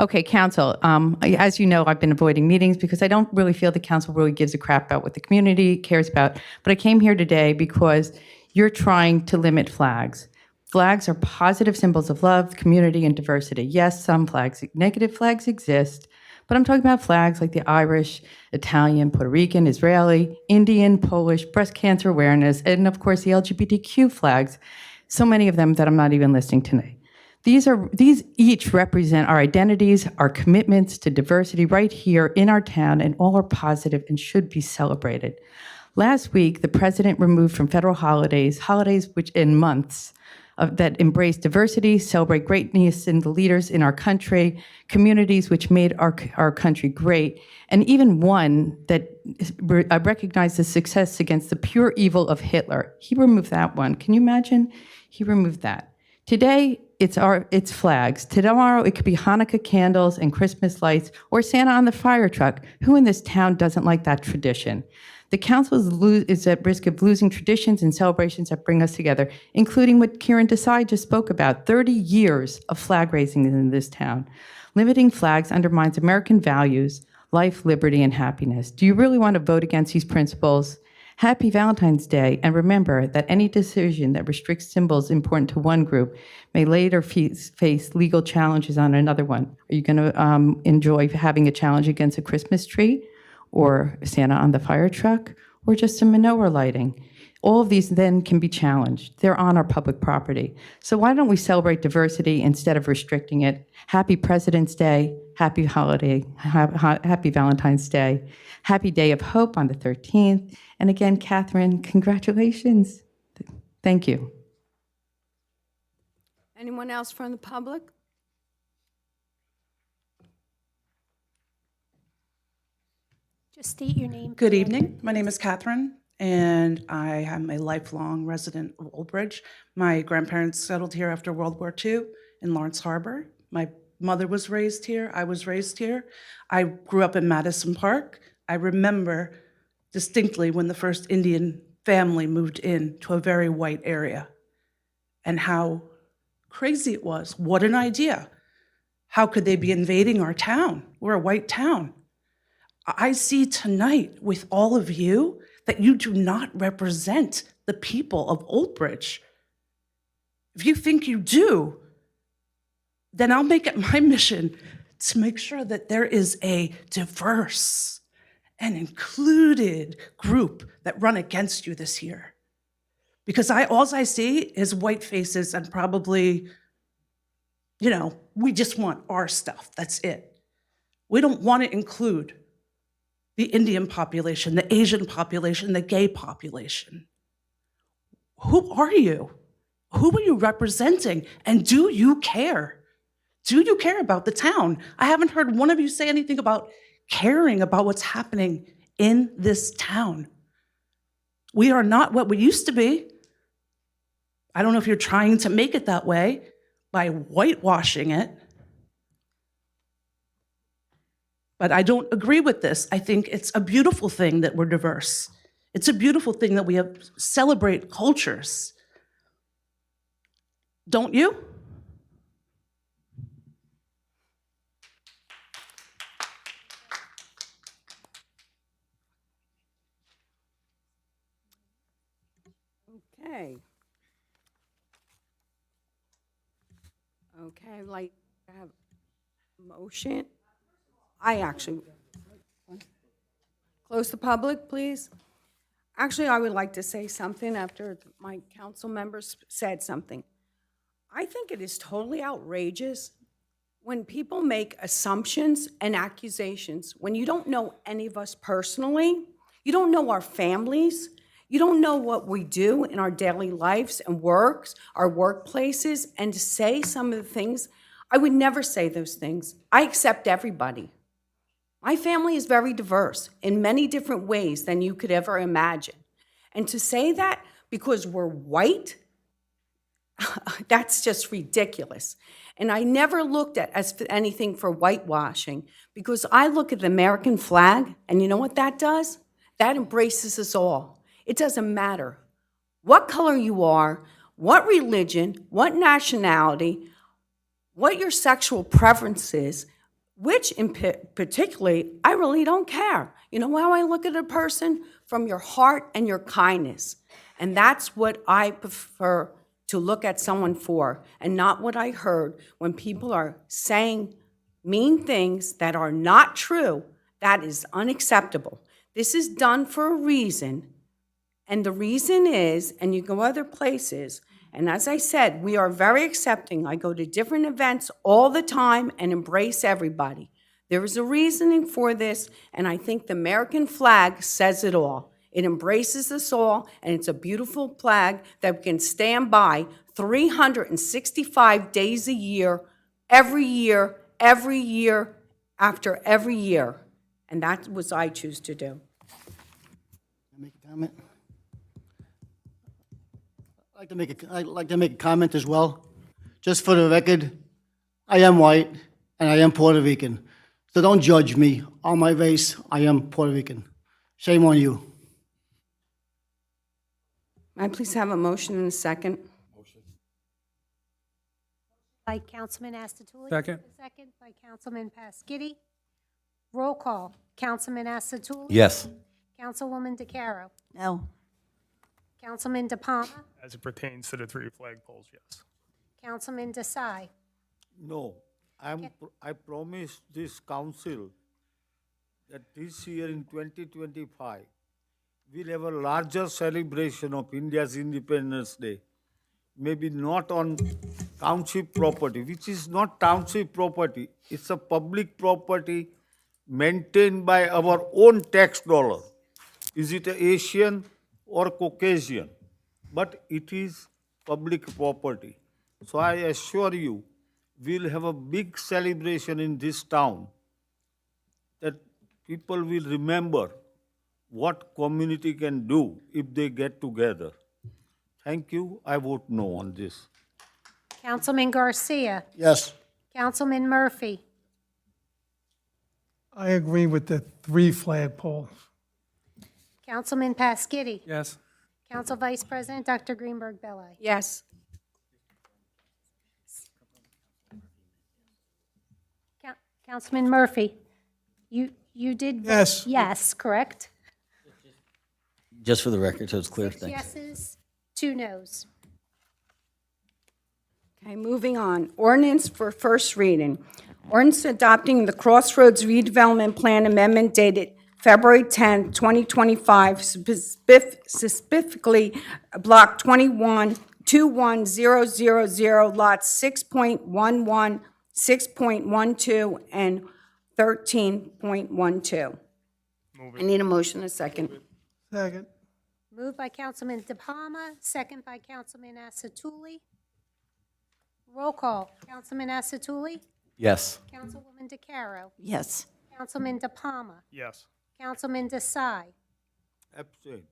Okay, council, as you know, I've been avoiding meetings because I don't really feel the council really gives a crap about what the community cares about. But I came here today because you're trying to limit flags. Flags are positive symbols of love, community, and diversity. Yes, some flags, negative flags exist, but I'm talking about flags like the Irish, Italian, Puerto Rican, Israeli, Indian, Polish, breast cancer awareness, and of course the LGBTQ flags. So many of them that I'm not even listing tonight. These each represent our identities, our commitments to diversity right here in our town, and all are positive and should be celebrated. Last week, the president removed from federal holidays which in months that embrace diversity, celebrate greatness in the leaders in our country, communities which made our country great, and even one that recognized the success against the pure evil of Hitler. He removed that one. Can you imagine? He removed that. Today, it's flags. Tomorrow, it could be Hanukkah candles and Christmas lights or Santa on the fire truck. Who in this town doesn't like that tradition? The council is at risk of losing traditions and celebrations that bring us together, including what Kieran Desai just spoke about, 30 years of flag raising in this town. Limiting flags undermines American values, life, liberty, and happiness. Do you really want to vote against these principles? Happy Valentine's Day, and remember that any decision that restricts symbols important to one group may later face legal challenges on another one. Are you going to enjoy having a challenge against a Christmas tree, or Santa on the fire truck, or just a menorah lighting? All of these then can be challenged. They're on our public property. So why don't we celebrate diversity instead of restricting it? Happy President's Day, happy holiday, happy Valentine's Day, happy Day of Hope on the 13th. And again, Catherine, congratulations. Thank you. Anyone else from the public? Just state your name. Good evening. My name is Catherine, and I am a lifelong resident of Old Bridge. My grandparents settled here after World War II in Lawrence Harbor. My mother was raised here. I was raised here. I grew up in Madison Park. I remember distinctly when the first Indian family moved in to a very white area and how crazy it was. What an idea. How could they be invading our town? We're a white town. I see tonight with all of you that you do not represent the people of Old Bridge. If you think you do, then I'll make it my mission to make sure that there is a diverse and included group that run against you this year. Because all I see is white faces and probably, we just want our stuff, that's it. We don't want to include the Indian population, the Asian population, the gay population. Who are you? Who are you representing? And do you care? Do you care about the town? I haven't heard one of you say anything about caring about what's happening in this town. We are not what we used to be. I don't know if you're trying to make it that way by whitewashing it. But I don't agree with this. I think it's a beautiful thing that we're diverse. It's a beautiful thing that we celebrate cultures. Don't you? Okay. Okay, I'd like to have a motion. Close the public, please. Actually, I would like to say something after my council members said something. I think it is totally outrageous when people make assumptions and accusations when you don't know any of us personally, you don't know our families, you don't know what we do in our daily lives and works, our workplaces, and to say some of the things, I would never say those things. I accept everybody. My family is very diverse in many different ways than you could ever imagine. And to say that because we're white, That's just ridiculous. And I never looked at as anything for whitewashing, because I look at the American flag, and you know what that does? That embraces us all. It doesn't matter what color you are, what religion, what nationality, what your sexual preference is, which in particularly, I really don't care. You know how I look at a person? From your heart and your kindness. And that's what I prefer to look at someone for, and not what I heard when people are saying mean things that are not true. That is unacceptable. This is done for a reason, and the reason is, and you go other places, and as I said, we are very accepting. I go to different events all the time and embrace everybody. There is a reasoning for this, and I think the American flag says it all. It embraces us all, and it's a beautiful flag that we can stand by 365 days a year, every year, after every year. And that's what I choose to do. Make a comment? I'd like to make a comment as well. Just for the record, I am white and I am Puerto Rican. So don't judge me on my race. I am Puerto Rican. Shame on you. May I please have a motion and a second? By Councilman Astatuli. Second. Second by Councilman Pasquini. Roll call. Councilman Astatuli. Yes. Councilwoman DeCaro. No. Councilman DePalma. As it pertains to the three flagpoles, yes. Councilman Desai. No, I promise this council that this year in 2025, we'll have a larger celebration of India's Independence Day. Maybe not on township property, which is not township property. It's a public property maintained by our own tax dollar. Is it Asian or Caucasian? But it is public property. So I assure you, we'll have a big celebration in this town that people will remember what community can do if they get together. Thank you. I vote no on this. Councilman Garcia. Yes. Councilman Murphy. I agree with the 3 flagpoles. Councilman Pasquini. Yes. Council Vice President Dr. Greenberg Belli. Yes. Councilman Murphy, you did vote Yes. yes, correct? Just for the record, so it's clear, 6 thanks. yeses, 2 nos. Okay, moving on. Ordinance for first reading. Ordinance adopting the Crossroads redevelopment plan amendment dated February 10, 2025, specifically Block 21000, lots 6.11, 6.12, and 13.12. I need a motion and a second. Second. Moved by Councilman DePalma, second by Councilman Astatuli. Roll call. Councilman Astatuli. Yes. Councilwoman DeCaro. Yes. Councilman DePalma. Yes. Councilman Desai. Abstain.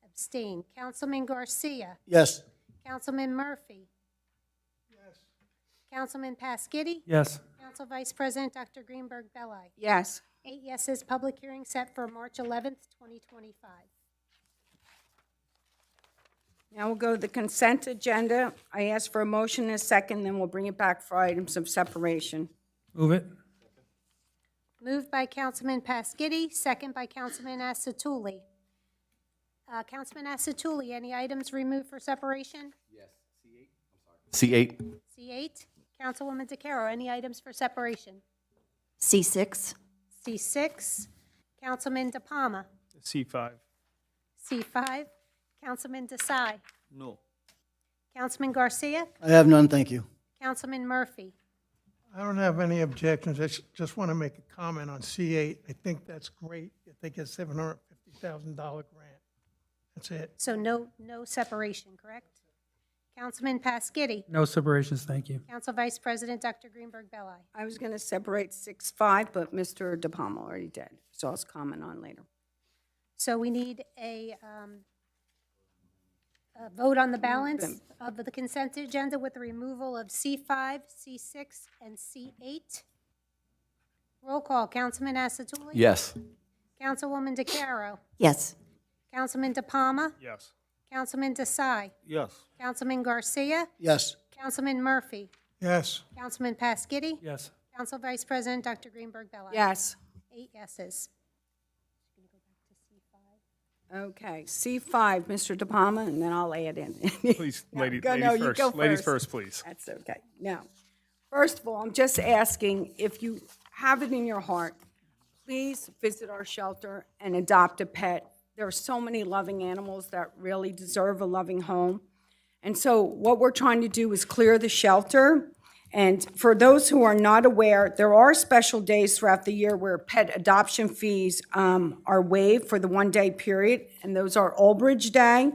Abstain. Councilman Garcia. Yes. Councilman Murphy. Yes. Councilman Pasquini. Yes. Council Vice President Dr. Greenberg Belli. Yes. 8 yeses, public hearing set for March 11th, 2025. Now we'll go to the consent agenda. I ask for a motion and a second, then we'll bring it back for items of separation. Move it. Moved by Councilman Pasquini, second by Councilman Astatuli. Councilman Astatuli, any items removed for separation? C8. C8. Councilwoman DeCaro, any items for separation? C6. C6. Councilman DePalma. C5. C5. Councilman Desai. No. Councilman Garcia. I have none, thank you. Councilman Murphy. I don't have any objections. I just want to make a comment on C8. I think that's great. I think it's $750,000 grant. That's it. So no separation, correct? Councilman Pasquini. No separations, thank you. Council Vice President Dr. Greenberg Belli. I was going to separate 6-5, but Mr. DePalma already did, so I'll comment on later. So we need a vote on the balance of the consent agenda with the removal of C5, C6, and C8. Roll call, Councilman Asatuli? Yes. Councilwoman DeCaro? Yes. Councilman DePalma? Yes. Councilman Desai? Yes. Councilman Garcia? Yes. Councilman Murphy? Yes. Councilman Pasquini? Yes. Council Vice President Dr. Greenberg Belli? Yes. 8 yeses. Okay, C5, Mr. De Palma, and then I'll add in. Please, No, ladies go- no, you first. go Ladies first. first, please. That's okay. Now, first of all, I'm just asking, if you have it in your heart, please visit our shelter and adopt a pet. There are so many loving animals that really deserve a loving home. And so what we're trying to do is clear the shelter. And for those who are not aware, there are special days throughout the year where pet adoption fees are waived for the one-day period, and those are Old Bridge Day,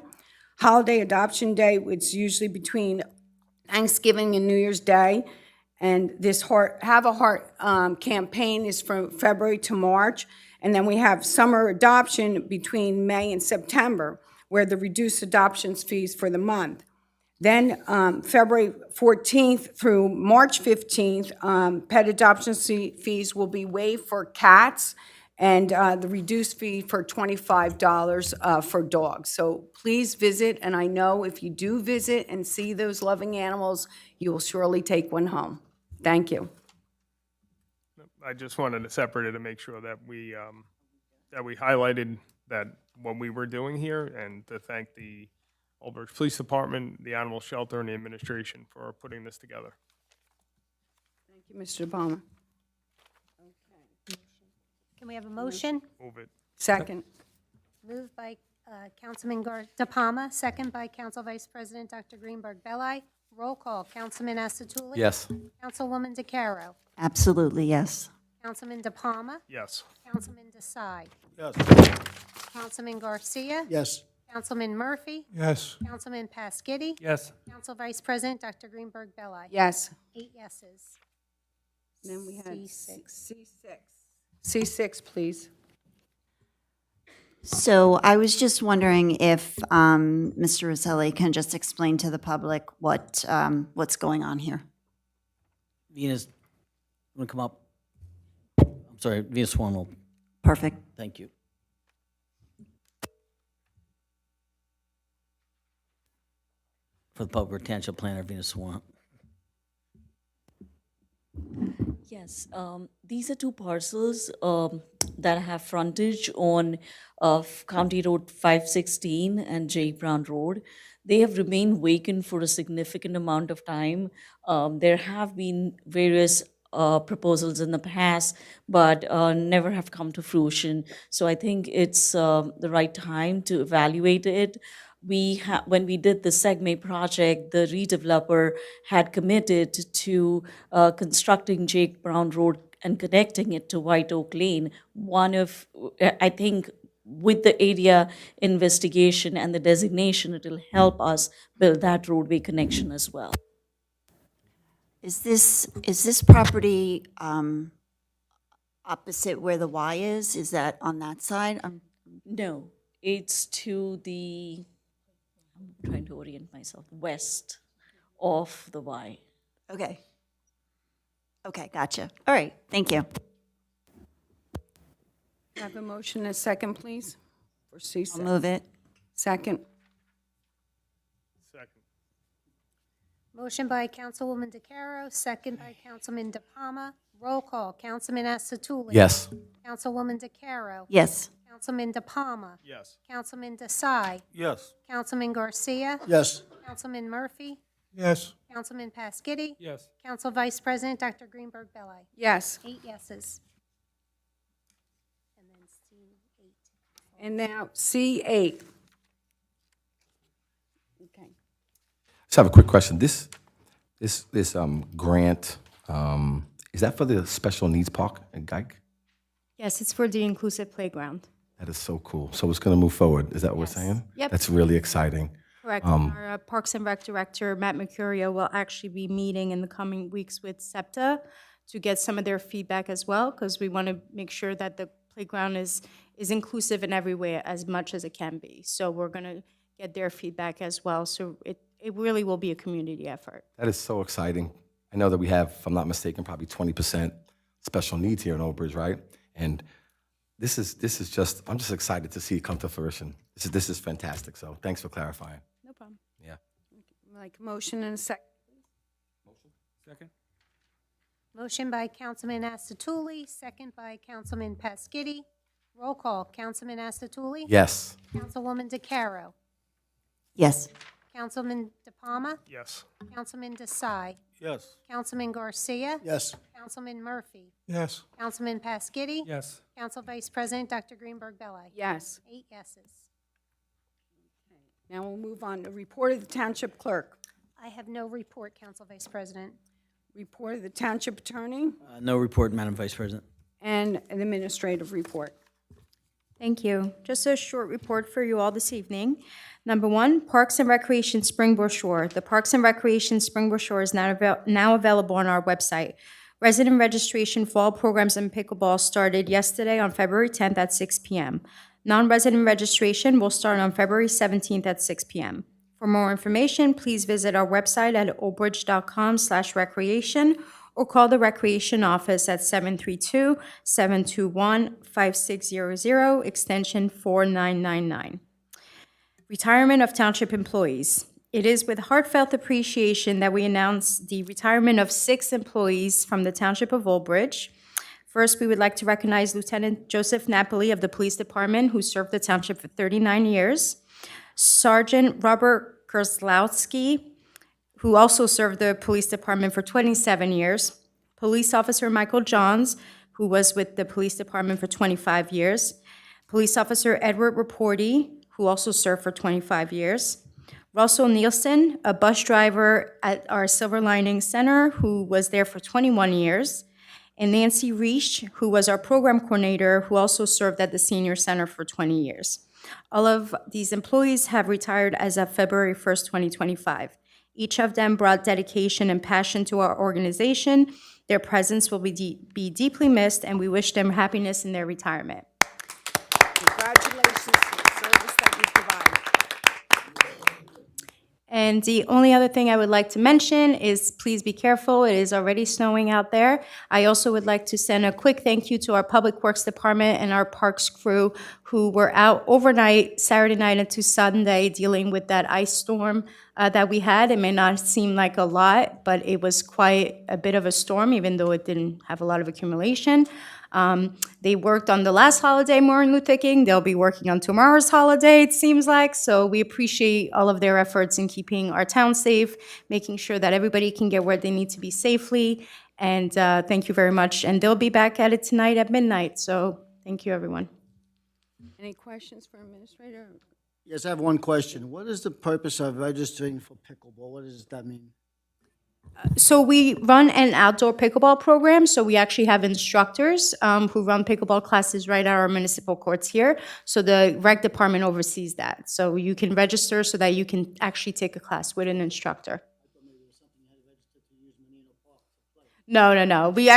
Holiday Adoption Day, which is usually between Thanksgiving and New Year's Day. And this Have a Heart campaign is from February to March. And then we have summer adoption between May and September, where the reduced adoptions fees for the month. Then February 14th through March 15th, pet adoption fees will be waived for cats and the reduced fee for $25 for dogs. So please visit, and I know if you do visit and see those loving animals, you will surely take one home. Thank you. I just wanted to separate it to make sure that we highlighted that what we were doing here, and to thank the Old Bridge Police Department, the Animal Shelter, and the administration for putting this together. Thank you, Mr. Palmer. Can we have a motion? Move it. Second. Moved by Councilman De Palma, second by Council Vice President Dr. Greenberg Belli. Roll call, Councilman Asatuli? Yes. Councilwoman DeCaro? Absolutely, yes. Councilman De Palma? Yes. Councilman Desai? Yes. Councilman Garcia? Yes. Councilman Murphy? Yes. Councilman Pasquini? Yes. Council Vice President Dr. Greenberg Belli? Yes. 8 yeses. Then we had C6. C6, please. So I was just wondering if Mr. Roselli can just explain to the public what's going on here. Venus, want to come up? I'm sorry, Venus Swan will. Perfect. Thank you. For the public, Township Planner, Venus Swan. Yes, these are two parcels that have frontage on County Road 516 and J. Brown Road. They have remained vacant for a significant amount of time. There have been various proposals in the past, but never have come to fruition. So I think it's the right time to evaluate it. When we did the Segme project, the redeveloper had committed to constructing Jake Brown Road and connecting it to White Oak Lane. I think with the area investigation and the designation, it'll help us build that roadway connection as well. Is this property opposite where the Y is? Is that on that side? No, it's to the, I'm trying to orient myself, west of the Y. Okay. Okay, gotcha. All right, thank you. Have a motion and a second, please, for C6. I'll move it. Second. Second. Motion by Councilwoman DeCaro, second by Councilman De Palma. Roll call, Councilman Asatuli? Yes. Councilwoman DeCaro? Yes. Councilman De Palma? Yes. Councilman Desai? Yes. Councilman Garcia? Yes. Councilman Murphy? Yes. Councilman Pasquini? Yes. Council Vice President Dr. Greenberg Belli? Yes. 8 yeses. And then C8. And now C8. Okay. Just have a quick question. This grant, is that for the special needs park at Gike? Yes, it's for the inclusive playground. That is so cool. So it's going to move forward. Is that what we're saying? Yep. That's really exciting. Correct. Our Parks and Rec Director, Matt Mercurio, will actually be meeting in the coming weeks with SEPTA to get some of their feedback as well, because we want to make sure that the playground is inclusive in every way as much as it can be. So we're going to get their feedback as well. So it really will be a community effort. That is so exciting. I know that we have, if I'm not mistaken, probably 20% special needs here in Old Bridge, right? And this is just, I'm just excited to see it come to fruition. This is fantastic. So thanks for clarifying. No problem. Yeah. Like motion and a second. Second. Motion by Councilman Asatuli, second by Councilman Pasquitti. Roll call, Councilman Asatuli? Yes. Councilwoman DeCaro? Yes. Councilman DePalma? Yes. Councilman Desai? Yes. Councilman Garcia? Yes. Councilman Murphy? Yes. Councilman Pasquitti? Yes. Council Vice President Dr. Greenberg Belli? Yes. 8 yeses. Now we'll move on to report of the Township Clerk. I have no report, Council Vice President. Report of the Township Attorney No report, Madam Vice President. and an administrative report. Thank you. Just a short report for you all this evening. Number one, Parks and Recreation Spring Brochure. The Parks and Recreation Spring Brochure is now available on our website. Resident registration for all programs in pickleball started yesterday on February 10th at 6 p.m. Non-resident registration will start on February 17th at 6 p.m. For more information, please visit our website at oldbridge.com/recreation or call the Recreation Office at 732-721-5600, extension 4999. Retirement of Township employees. It is with heartfelt appreciation that we announce the retirement of 6 employees from the Township of Old Bridge. First, we would like to recognize Lieutenant Joseph Napoli of the Police Department, who served the Township for 39 years. Sergeant Robert Kerslowski, who also served the Police Department for 27 years. Police Officer Michael Johns, who was with the Police Department for 25 years. Police Officer Edward Raporti, who also served for 25 years. Russell Nielsen, a bus driver at our Silver Lining Center, who was there for 21 years. And Nancy Reich, who was our program coordinator, who also served at the Senior Center for 20 years. All of these employees have retired as of February 1st, 2025. Each of them brought dedication and passion to our organization. Their presence will be deeply missed, and we wish them happiness in their retirement. Congratulations for the service that you provide. And the only other thing I would like to mention is please be careful. It is already snowing out there. I also would like to send a quick thank you to our Public Works Department and our Parks crew who were out overnight, Saturday night into Sunday, dealing with that ice storm that we had. It may not seem like a lot, but it was quite a bit of a storm, even though it didn't have a lot of accumulation. They worked on the last holiday, Martin Luther King. They'll be working on tomorrow's holiday, it seems like. So we appreciate all of their efforts in keeping our town safe, making sure that everybody can get where they need to be safely. And thank you very much. And they'll be back at it tonight at midnight. So thank you, everyone. Any questions for Administrator? Yes, I have one question. What is the purpose of registering for pickleball? What does that mean? So we run an outdoor pickleball program. So we actually have instructors who run pickleball classes right at our municipal courts here. So the rec department oversees that. So you can register so that you can actually take a class with an instructor. No. We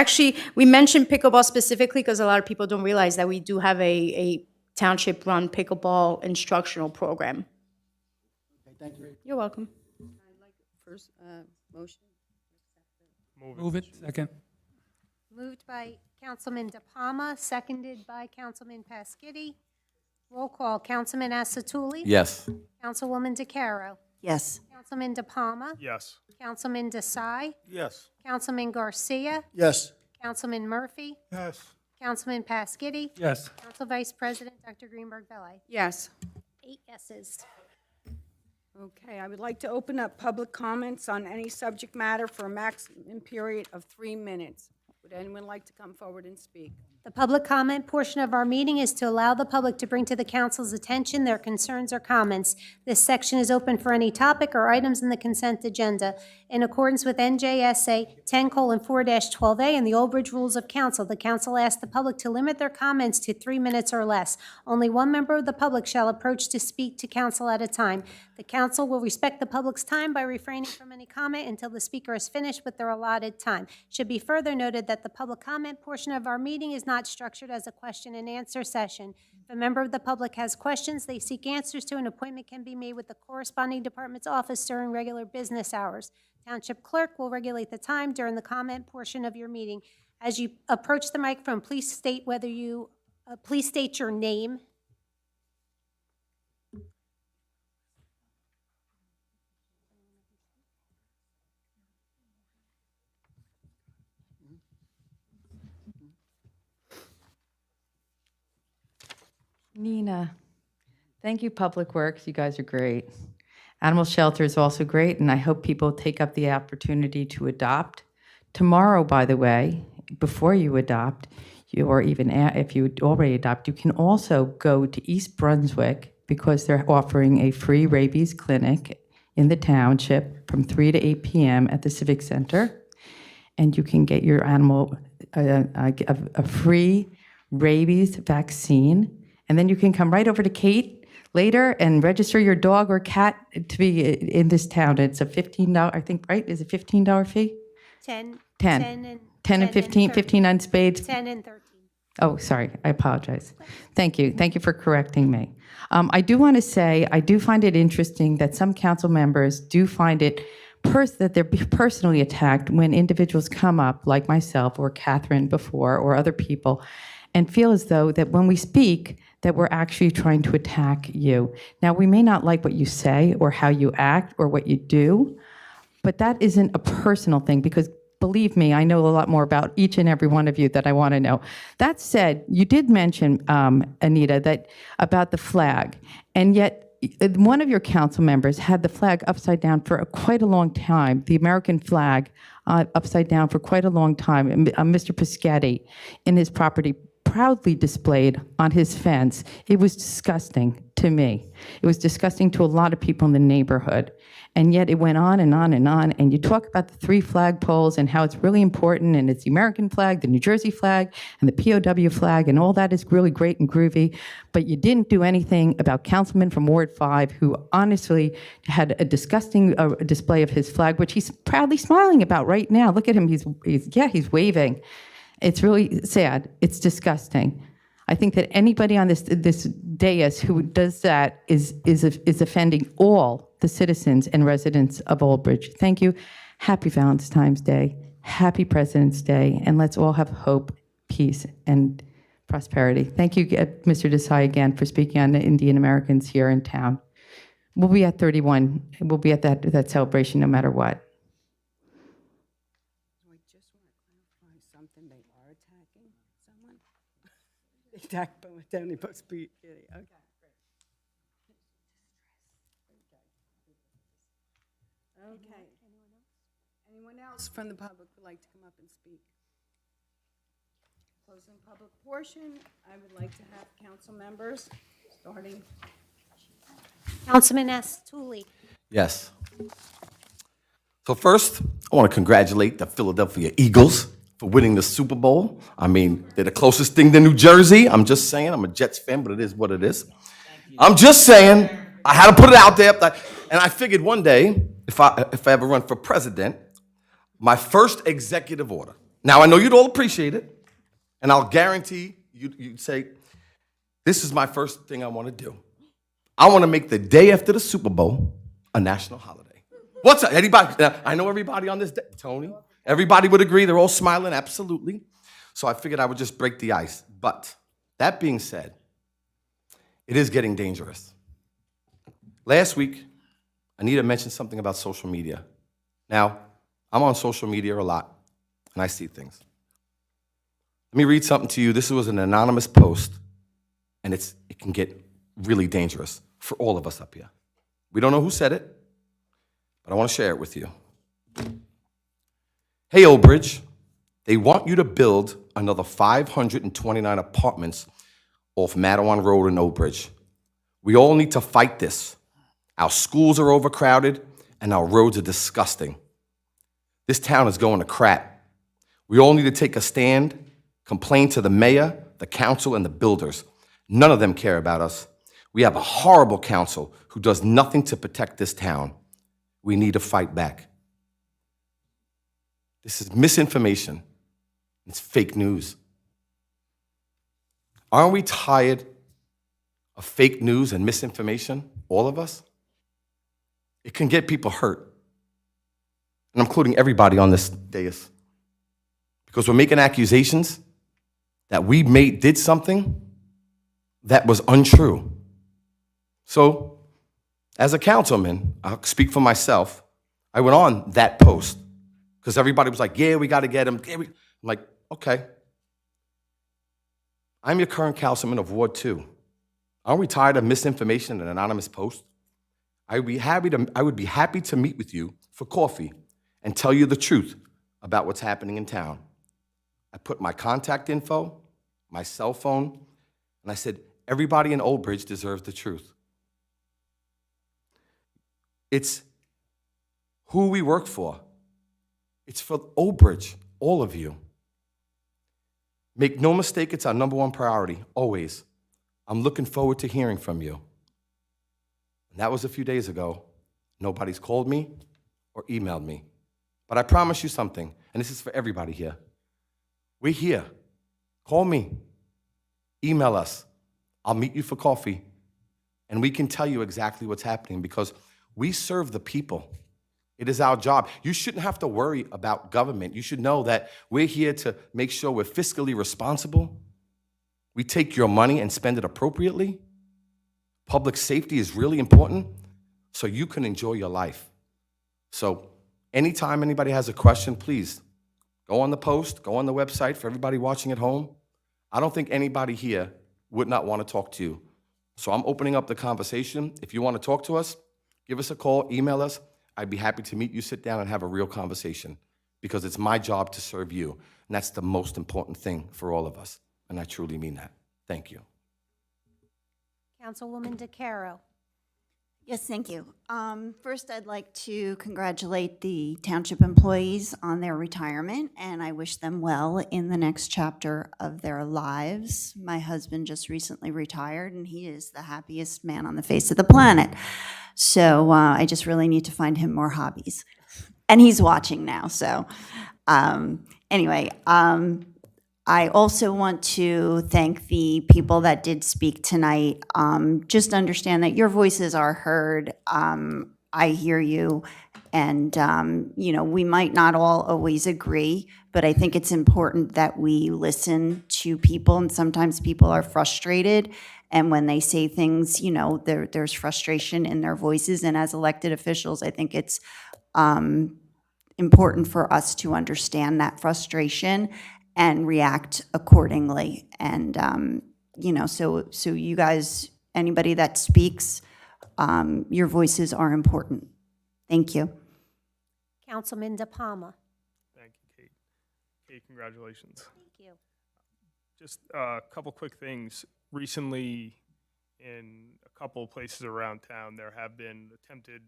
mentioned pickleball specifically because a lot of people don't realize that we do have a township-run pickleball instructional program. Okay, thank you. You're welcome. First motion. Move it. Second. Moved by Councilman DePalma, seconded by Councilman Pasquitti. Roll call, Councilman Asatuli? Yes. Councilwoman DeCaro? Yes. Councilman DePalma? Yes. Councilman Desai? Yes. Councilman Garcia? Yes. Councilman Murphy? Yes. Councilman Pasquitti? Yes. Council Vice President Dr. Greenberg Belli? Yes. 8 yeses. Okay, I would like to open up public comments on any subject matter for a maximum period of 3 minutes. Would anyone like to come forward and speak? The public comment portion of our meeting is to allow the public to bring to the council's attention their concerns or comments. This section is open for any topic or items in the consent agenda. In accordance with NJSA 10:4-12A and the Old Bridge Rules of Council, the council asks the public to limit their comments to 3 minutes or less. Only one member of the public shall approach to speak to council at a time. The council will respect the public's time by refraining from any comment until the speaker is finished with their allotted time. Should be further noted that that the public comment portion of our meeting is not structured as a question and answer session. If a member of the public has questions they seek answers to, an appointment can be made with the corresponding department's office during regular business hours. Township clerk will regulate the time during the comment portion of your meeting. As you approach the microphone, please state please state your name. Nina, thank you, Public Works. You guys are great. Animal shelter is also great, and I hope people take up the opportunity to adopt. Tomorrow, by the way, before you adopt, or even if you already adopt, you can also go to East Brunswick because they're offering a free rabies clinic in the township from 3 to 8 p.m. at the Civic Center. And you can get your animal a free rabies vaccine. And then you can come right over to Kate later and register your dog or cat to be in this town. It's a $15, I think, right? Is it $15 fee? 10. 10 and 15, 15 on spades. 10 and 13. Oh, sorry, I apologize. Thank you. Thank you for correcting me. I do want to say, I do find it interesting that some council members do find it that they're personally attacked when individuals come up, like myself or Catherine before, or other people, and feel as though that when we speak, that we're actually trying to attack you. Now, we may not like what you say or how you act or what you do, but that isn't a personal thing because believe me, I know a lot more about each and every one of you that I want to know. That said, you did mention, Anita, that about the flag, and yet one of your council members had the flag upside down for quite a long time, the American flag upside down for quite a long time. Mr. Piscatty in his property proudly displayed on his fence. It was disgusting to me. It was disgusting to a lot of people in the neighborhood. And yet it went on and on and on. And you talk about the 3 flagpoles and how it's really important, and it's the American flag, the New Jersey flag, and the POW flag, and all that is really great and groovy. But you didn't do anything about Councilman from Ward 5, who honestly had a disgusting display of his flag, which he's proudly smiling about right now. Look at him, he's waving. It's really sad. It's disgusting. I think that anybody on this dais who does that is offending all the citizens and residents of Old Bridge. Thank you. Happy Valentine's Day. Happy President's Day. And let's all have hope, peace, and prosperity. Thank you, Mr. Desai, again, for speaking on the Indian Americans here in town. We'll be at 31. We'll be at that celebration no matter what. Something they are attacking someone? They attack Tony Busby. Okay. Okay. Anyone else from the public would like to come up and speak? Closing public portion, I would like to have council members, starting. Councilman S. Tooley. Yes. So first, I want to congratulate the Philadelphia Eagles for winning the Super Bowl. I mean, they're the closest thing to New Jersey. I'm just saying, I'm a Jets fan, but it is what it is. I'm just saying, I had to put it out there. And I figured one day, if I ever run for president, my first executive order. Now, I know you'd all appreciate it, and I'll guarantee you'd say, this is my first thing I want to do. I want to make the day after the Super Bowl a national holiday. What's up? Anybody? I know everybody on this day. Tony, everybody would agree. They're all smiling, absolutely. So I figured I would just break the ice. But that being said, it is getting dangerous. Last week, Anita mentioned something about social media. Now, I'm on social media a lot, and I see things. Let me read something to you. This was an anonymous post, and it can get really dangerous for all of us up here. We don't know who said it, but I want to share it with you. Hey, Old Bridge, they want you to build another 529 apartments off Madawan Road in Old Bridge. We all need to fight this. Our schools are overcrowded, and our roads are disgusting. This town is going to crap. We all need to take a stand, complain to the mayor, the council, and the builders. None of them care about us. We have a horrible council who does nothing to protect this town. We need to fight back. This is misinformation. It's fake news. Aren't we tired of fake news and misinformation? All of us? It can get people hurt. And I'm including everybody on this dais. Because we're making accusations that we did something that was untrue. So, as a councilman, I'll speak for myself, I went on that post because everybody was like, yeah, we got to get him. I'm like, okay. I'm your current councilman of Ward 2. Aren't we tired of misinformation and anonymous posts? I would be happy to meet with you for coffee and tell you the truth about what's happening in town. I put my contact info, my cell phone, and I said, everybody in Old Bridge deserves the truth. It's who we work for. It's for Old Bridge, all of you. Make no mistake, it's our number one priority, always. I'm looking forward to hearing from you. And that was a few days ago. Nobody's called me or emailed me. But I promise you something, and this is for everybody here. We're here. Call me. Email us. I'll meet you for coffee. And we can tell you exactly what's happening because we serve the people. It is our job. You shouldn't have to worry about government. You should know that we're here to make sure we're fiscally responsible. We take your money and spend it appropriately. Public safety is really important so you can enjoy your life. So anytime anybody has a question, please go on the post, go on the website for everybody watching at home. I don't think anybody here would not want to talk to you. So I'm opening up the conversation. If you want to talk to us, give us a call, email us. I'd be happy to meet you, sit down, and have a real conversation because it's my job to serve you. And that's the most important thing for all of us. And I truly mean that. Thank you. Councilwoman DeCaro. Yes, thank you. First, I'd like to congratulate the township employees on their retirement, and I wish them well in the next chapter of their lives. My husband just recently retired, and he is the happiest man on the face of the planet. So I just really need to find him more hobbies. And he's watching now, so anyway. I also want to thank the people that did speak tonight. Just understand that your voices are heard. I hear you, and you know, we might not all always agree, but I think it's important that we listen to people, and sometimes people are frustrated, and when they say things, you know, there's frustration in their voices, and as elected officials, I think it's important for us to understand that frustration and react accordingly. And, you know, so you guys, anybody that speaks, your voices are important. Thank you. Councilman De Palma. Thank you, Kate. Kate, congratulations. Thank you. Just a couple quick things. Recently, in a couple of places around town, there have been attempted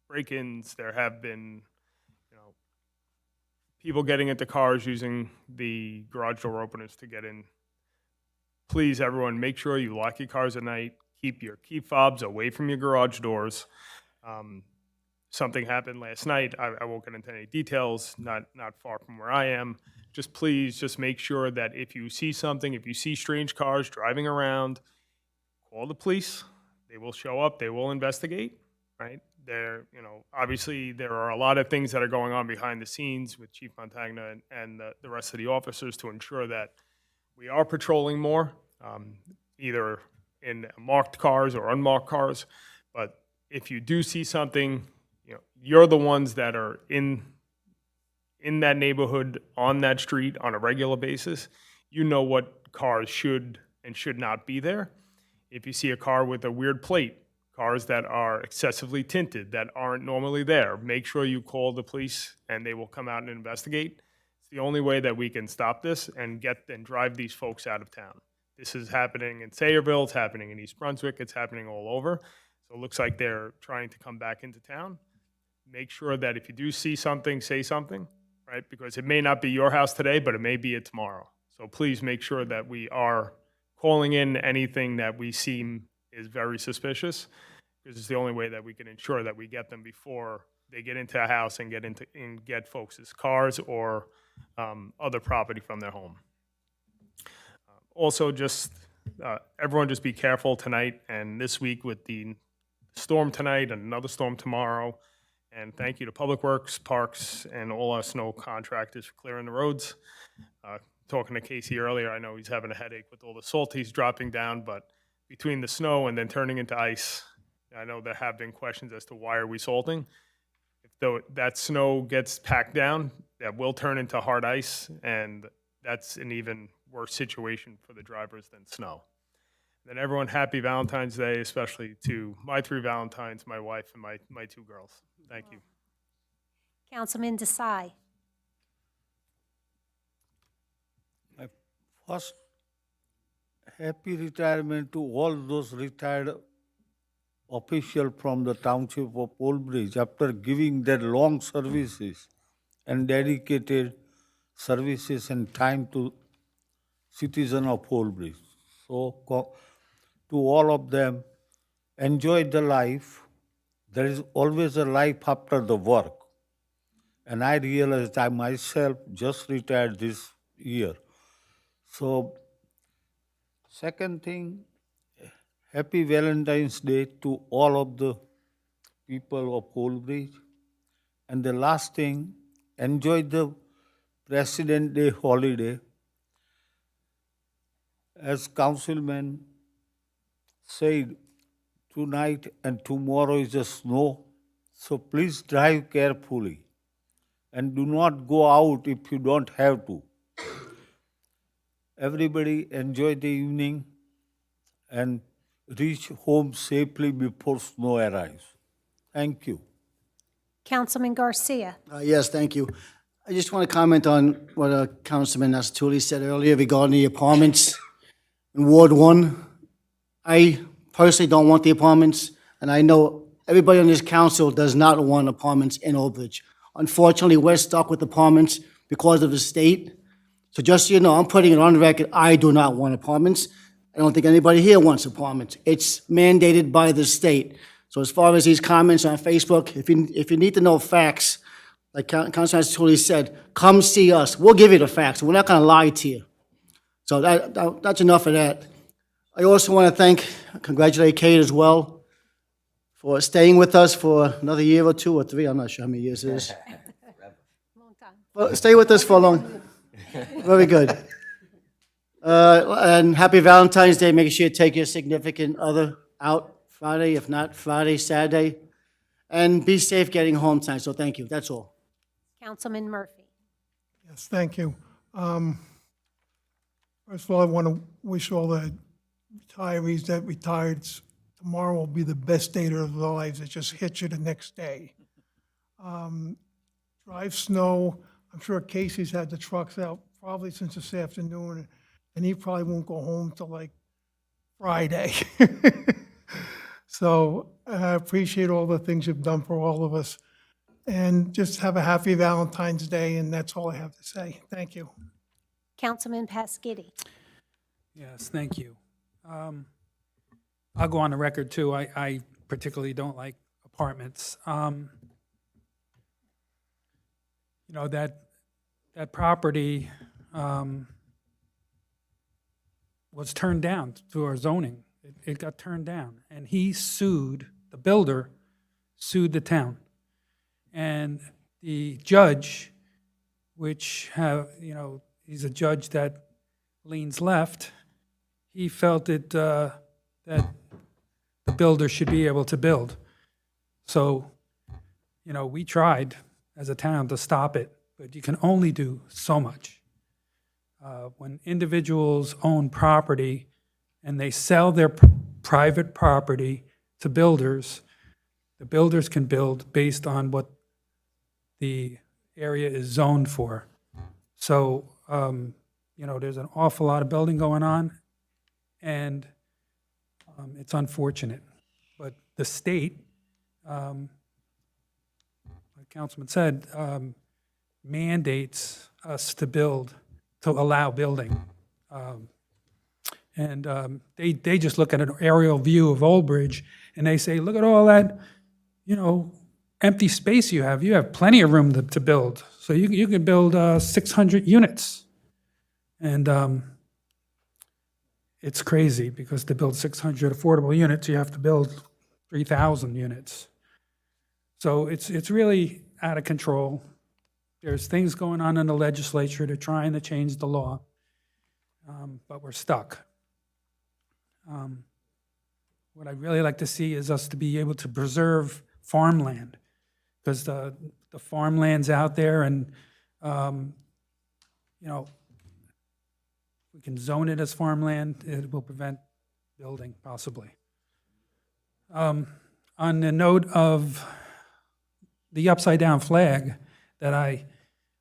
break-ins. There have been, you know, people getting into cars using the garage door openers to get in. Please, everyone, make sure you lock your cars at night. Keep your key fobs away from your garage doors. Something happened last night. I won't get into any details, not far from where I am. Just please, just make sure that if you see something, if you see strange cars driving around, call the police. They will show up. They will investigate, right? There, you know, obviously there are a lot of things that are going on behind the scenes with Chief Montagna and the rest of the officers to ensure that we are patrolling more, either in marked cars or unmarked cars. But if you do see something, you know, you're the ones that are in that neighborhood, on that street, on a regular basis. You know what cars should and should not be there. If you see a car with a weird plate, cars that are excessively tinted, that aren't normally there, make sure you call the police and they will come out and investigate. It's the only way that we can stop this and drive these folks out of town. This is happening in Sayreville, it's happening in East Brunswick, it's happening all over. So it looks like they're trying to come back into town. Make sure that if you do see something, say something, right? Because it may not be your house today, but it may be it tomorrow. So please make sure that we are calling in anything that we seem is very suspicious, because it's the only way that we can ensure that we get them before they get into a house and get folks' cars or other property from their home. Also, everyone just be careful tonight and this week with the storm tonight and another storm tomorrow. And thank you to Public Works, Parks, and all our snow contractors for clearing the roads. Talking to Casey earlier, I know he's having a headache with all the salt he's dropping down, but between the snow and then turning into ice, I know there have been questions as to why are we salting. If that snow gets packed down, that will turn into hard ice, and that's an even worse situation for the drivers than snow. Then everyone, happy Valentine's Day, especially to my 3 Valentines, my wife, and my 2 girls. Thank you. Councilman Desai. My first happy retirement to all those retired officials from the Township of Old Bridge after giving their long services and dedicated services and time to citizens of Old Bridge. So to all of them, enjoy the life. There is always a life after the work. And I realized I myself just retired this year. So, second thing, happy Valentine's Day to all of the people of Old Bridge. And the last thing, enjoy the President Day holiday. As Councilman said, tonight and tomorrow is a snow, so please drive carefully and do not go out if you don't have to. Everybody enjoy the evening and reach home safely before snow arrives. Thank you. Councilman Garcia. Yes, thank you. I just want to comment on what Councilman Asatuli said earlier regarding the apartments in Ward 1. I personally don't want the apartments, and I know everybody on this council does not want apartments in Old Bridge. Unfortunately, we're stuck with apartments because of the state. So just so you know, I'm putting it on record, I do not want apartments. I don't think anybody here wants apartments. It's mandated by the state. So as far as these comments on Facebook, if you need to know facts, like Councilman Asatuli said, come see us. We'll give you the facts. We're not going to lie to you. So that's enough of that. I also want to congratulate Kate as well for staying with us for another year or 2 or 3. I'm not sure how many years it is. Long time. Well, stay with us for a long. Very good. And happy Valentine's Day. Make sure you take your significant other out Friday, if not Friday, Saturday. And be safe getting home tonight. So thank you. That's all. Councilman Murphy. Yes, thank you. First of all, I want to wish all the retirees that retired, tomorrow will be the best day of their lives. It just hits you the next day. Drive snow. I'm sure Casey's had the trucks out probably since this afternoon, and he probably won't go home till like Friday. So I appreciate all the things you've done for all of us. And just have a happy Valentine's Day, and that's all I have to say. Thank you. Councilman Pasquini. Yes, thank you. I'll go on the record, too. I particularly don't like apartments. You know, that property was turned down through our zoning. It got turned down, and he sued, the builder sued the town. And the judge, which he's a judge that leans left, he felt that the builder should be able to build. So, we tried as a town to stop it, but you can only do so much. When individuals own property and they sell their private property to builders, the builders can build based on what the area is zoned for. So, there's an awful lot of building going on, and it's unfortunate. But the state, like Councilman said, mandates us to build, to allow building. They just look at an aerial view of Old Bridge, and they say, look at all that, empty space you have plenty of room to build. So you can build 600 units. And it's crazy because to build 600 affordable units, you have to build 3,000 units. So it's really out of control. There's things going on in the legislature. They're trying to change the law, but we're stuck. What I'd really like to see is us to be able to preserve farmland, because the farmland's out there, and we can zone it as farmland. It will prevent building, possibly. On the note of the upside-down flag that I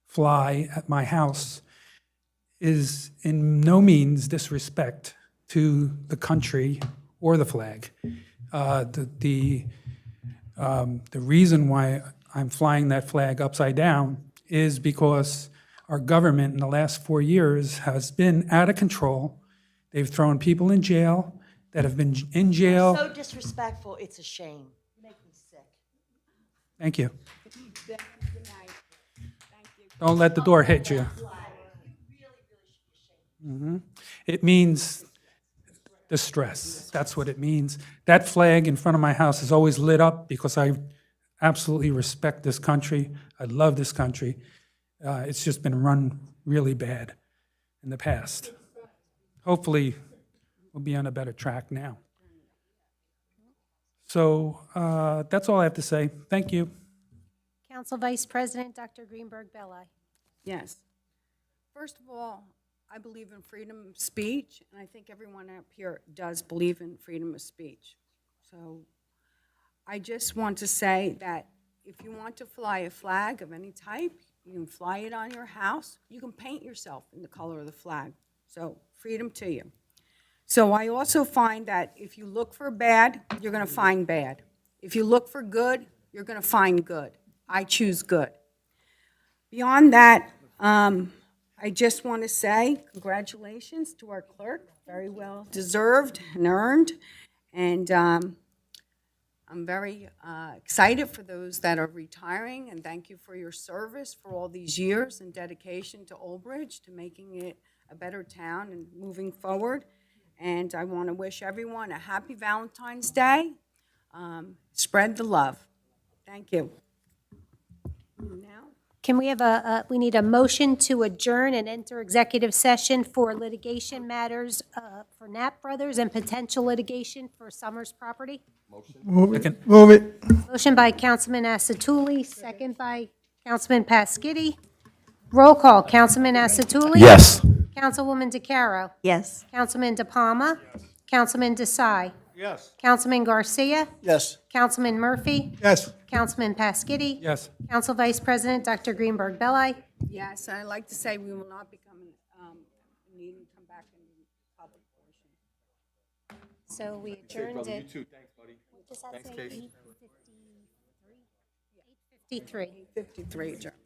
fly at my house is in no means disrespect to the country or the flag. The reason why I'm flying that flag upside down is because our government in the last 4 years has been out of control. They've thrown people in jail that have been in jail. So disrespectful, it's a shame. You make me sick. Thank you. Don't let the door hit you. It means distress. That's what it means. That flag in front of my house is always lit up because I absolutely respect this country. I love this country. It's just been run really bad in the past. Hopefully, we'll be on a better track now. So that's all I have to say. Thank you. Council Vice President, Dr. Greenberg Belli. Yes. First of all, I believe in freedom of speech, and I think everyone up here does believe in freedom of speech. So I just want to say that if you want to fly a flag of any type, you can fly it on your house. You can paint yourself in the color of the flag. So freedom to you. So I also find that if you look for bad, you're going to find bad. If you look for good, you're going to find good. I choose good. Beyond that, I just want to say congratulations to our clerk. Very well deserved and earned. And I'm very excited for those that are retiring, and thank you for your service for all these years and dedication to Old Bridge, to making it a better town and moving forward. And I want to wish everyone a happy Valentine's Day. Spread the love. Thank you. Now, Can we have we need a motion to adjourn and enter executive session for litigation matters for Knapp Brothers and potential litigation for Summers property? Move it. Move it. Motion by Councilman Asatuli, second by Councilman Pasquitti. Roll call, Councilman Asatuli? Yes. Councilwoman DeCaro? Yes. Councilman DePalma? Councilman Desai? Yes. Councilman Garcia? Yes. Councilman Murphy? Yes. Councilman Pasquitti? Yes. Council Vice President, Dr. Greenberg Belli? yes, I'd like to say we will not be coming, needing to come back in public portion. So we adjourned at, Thanks, buddy. what does that Thanks, say, Casey. 8:53? 8:53. 53 adjourned.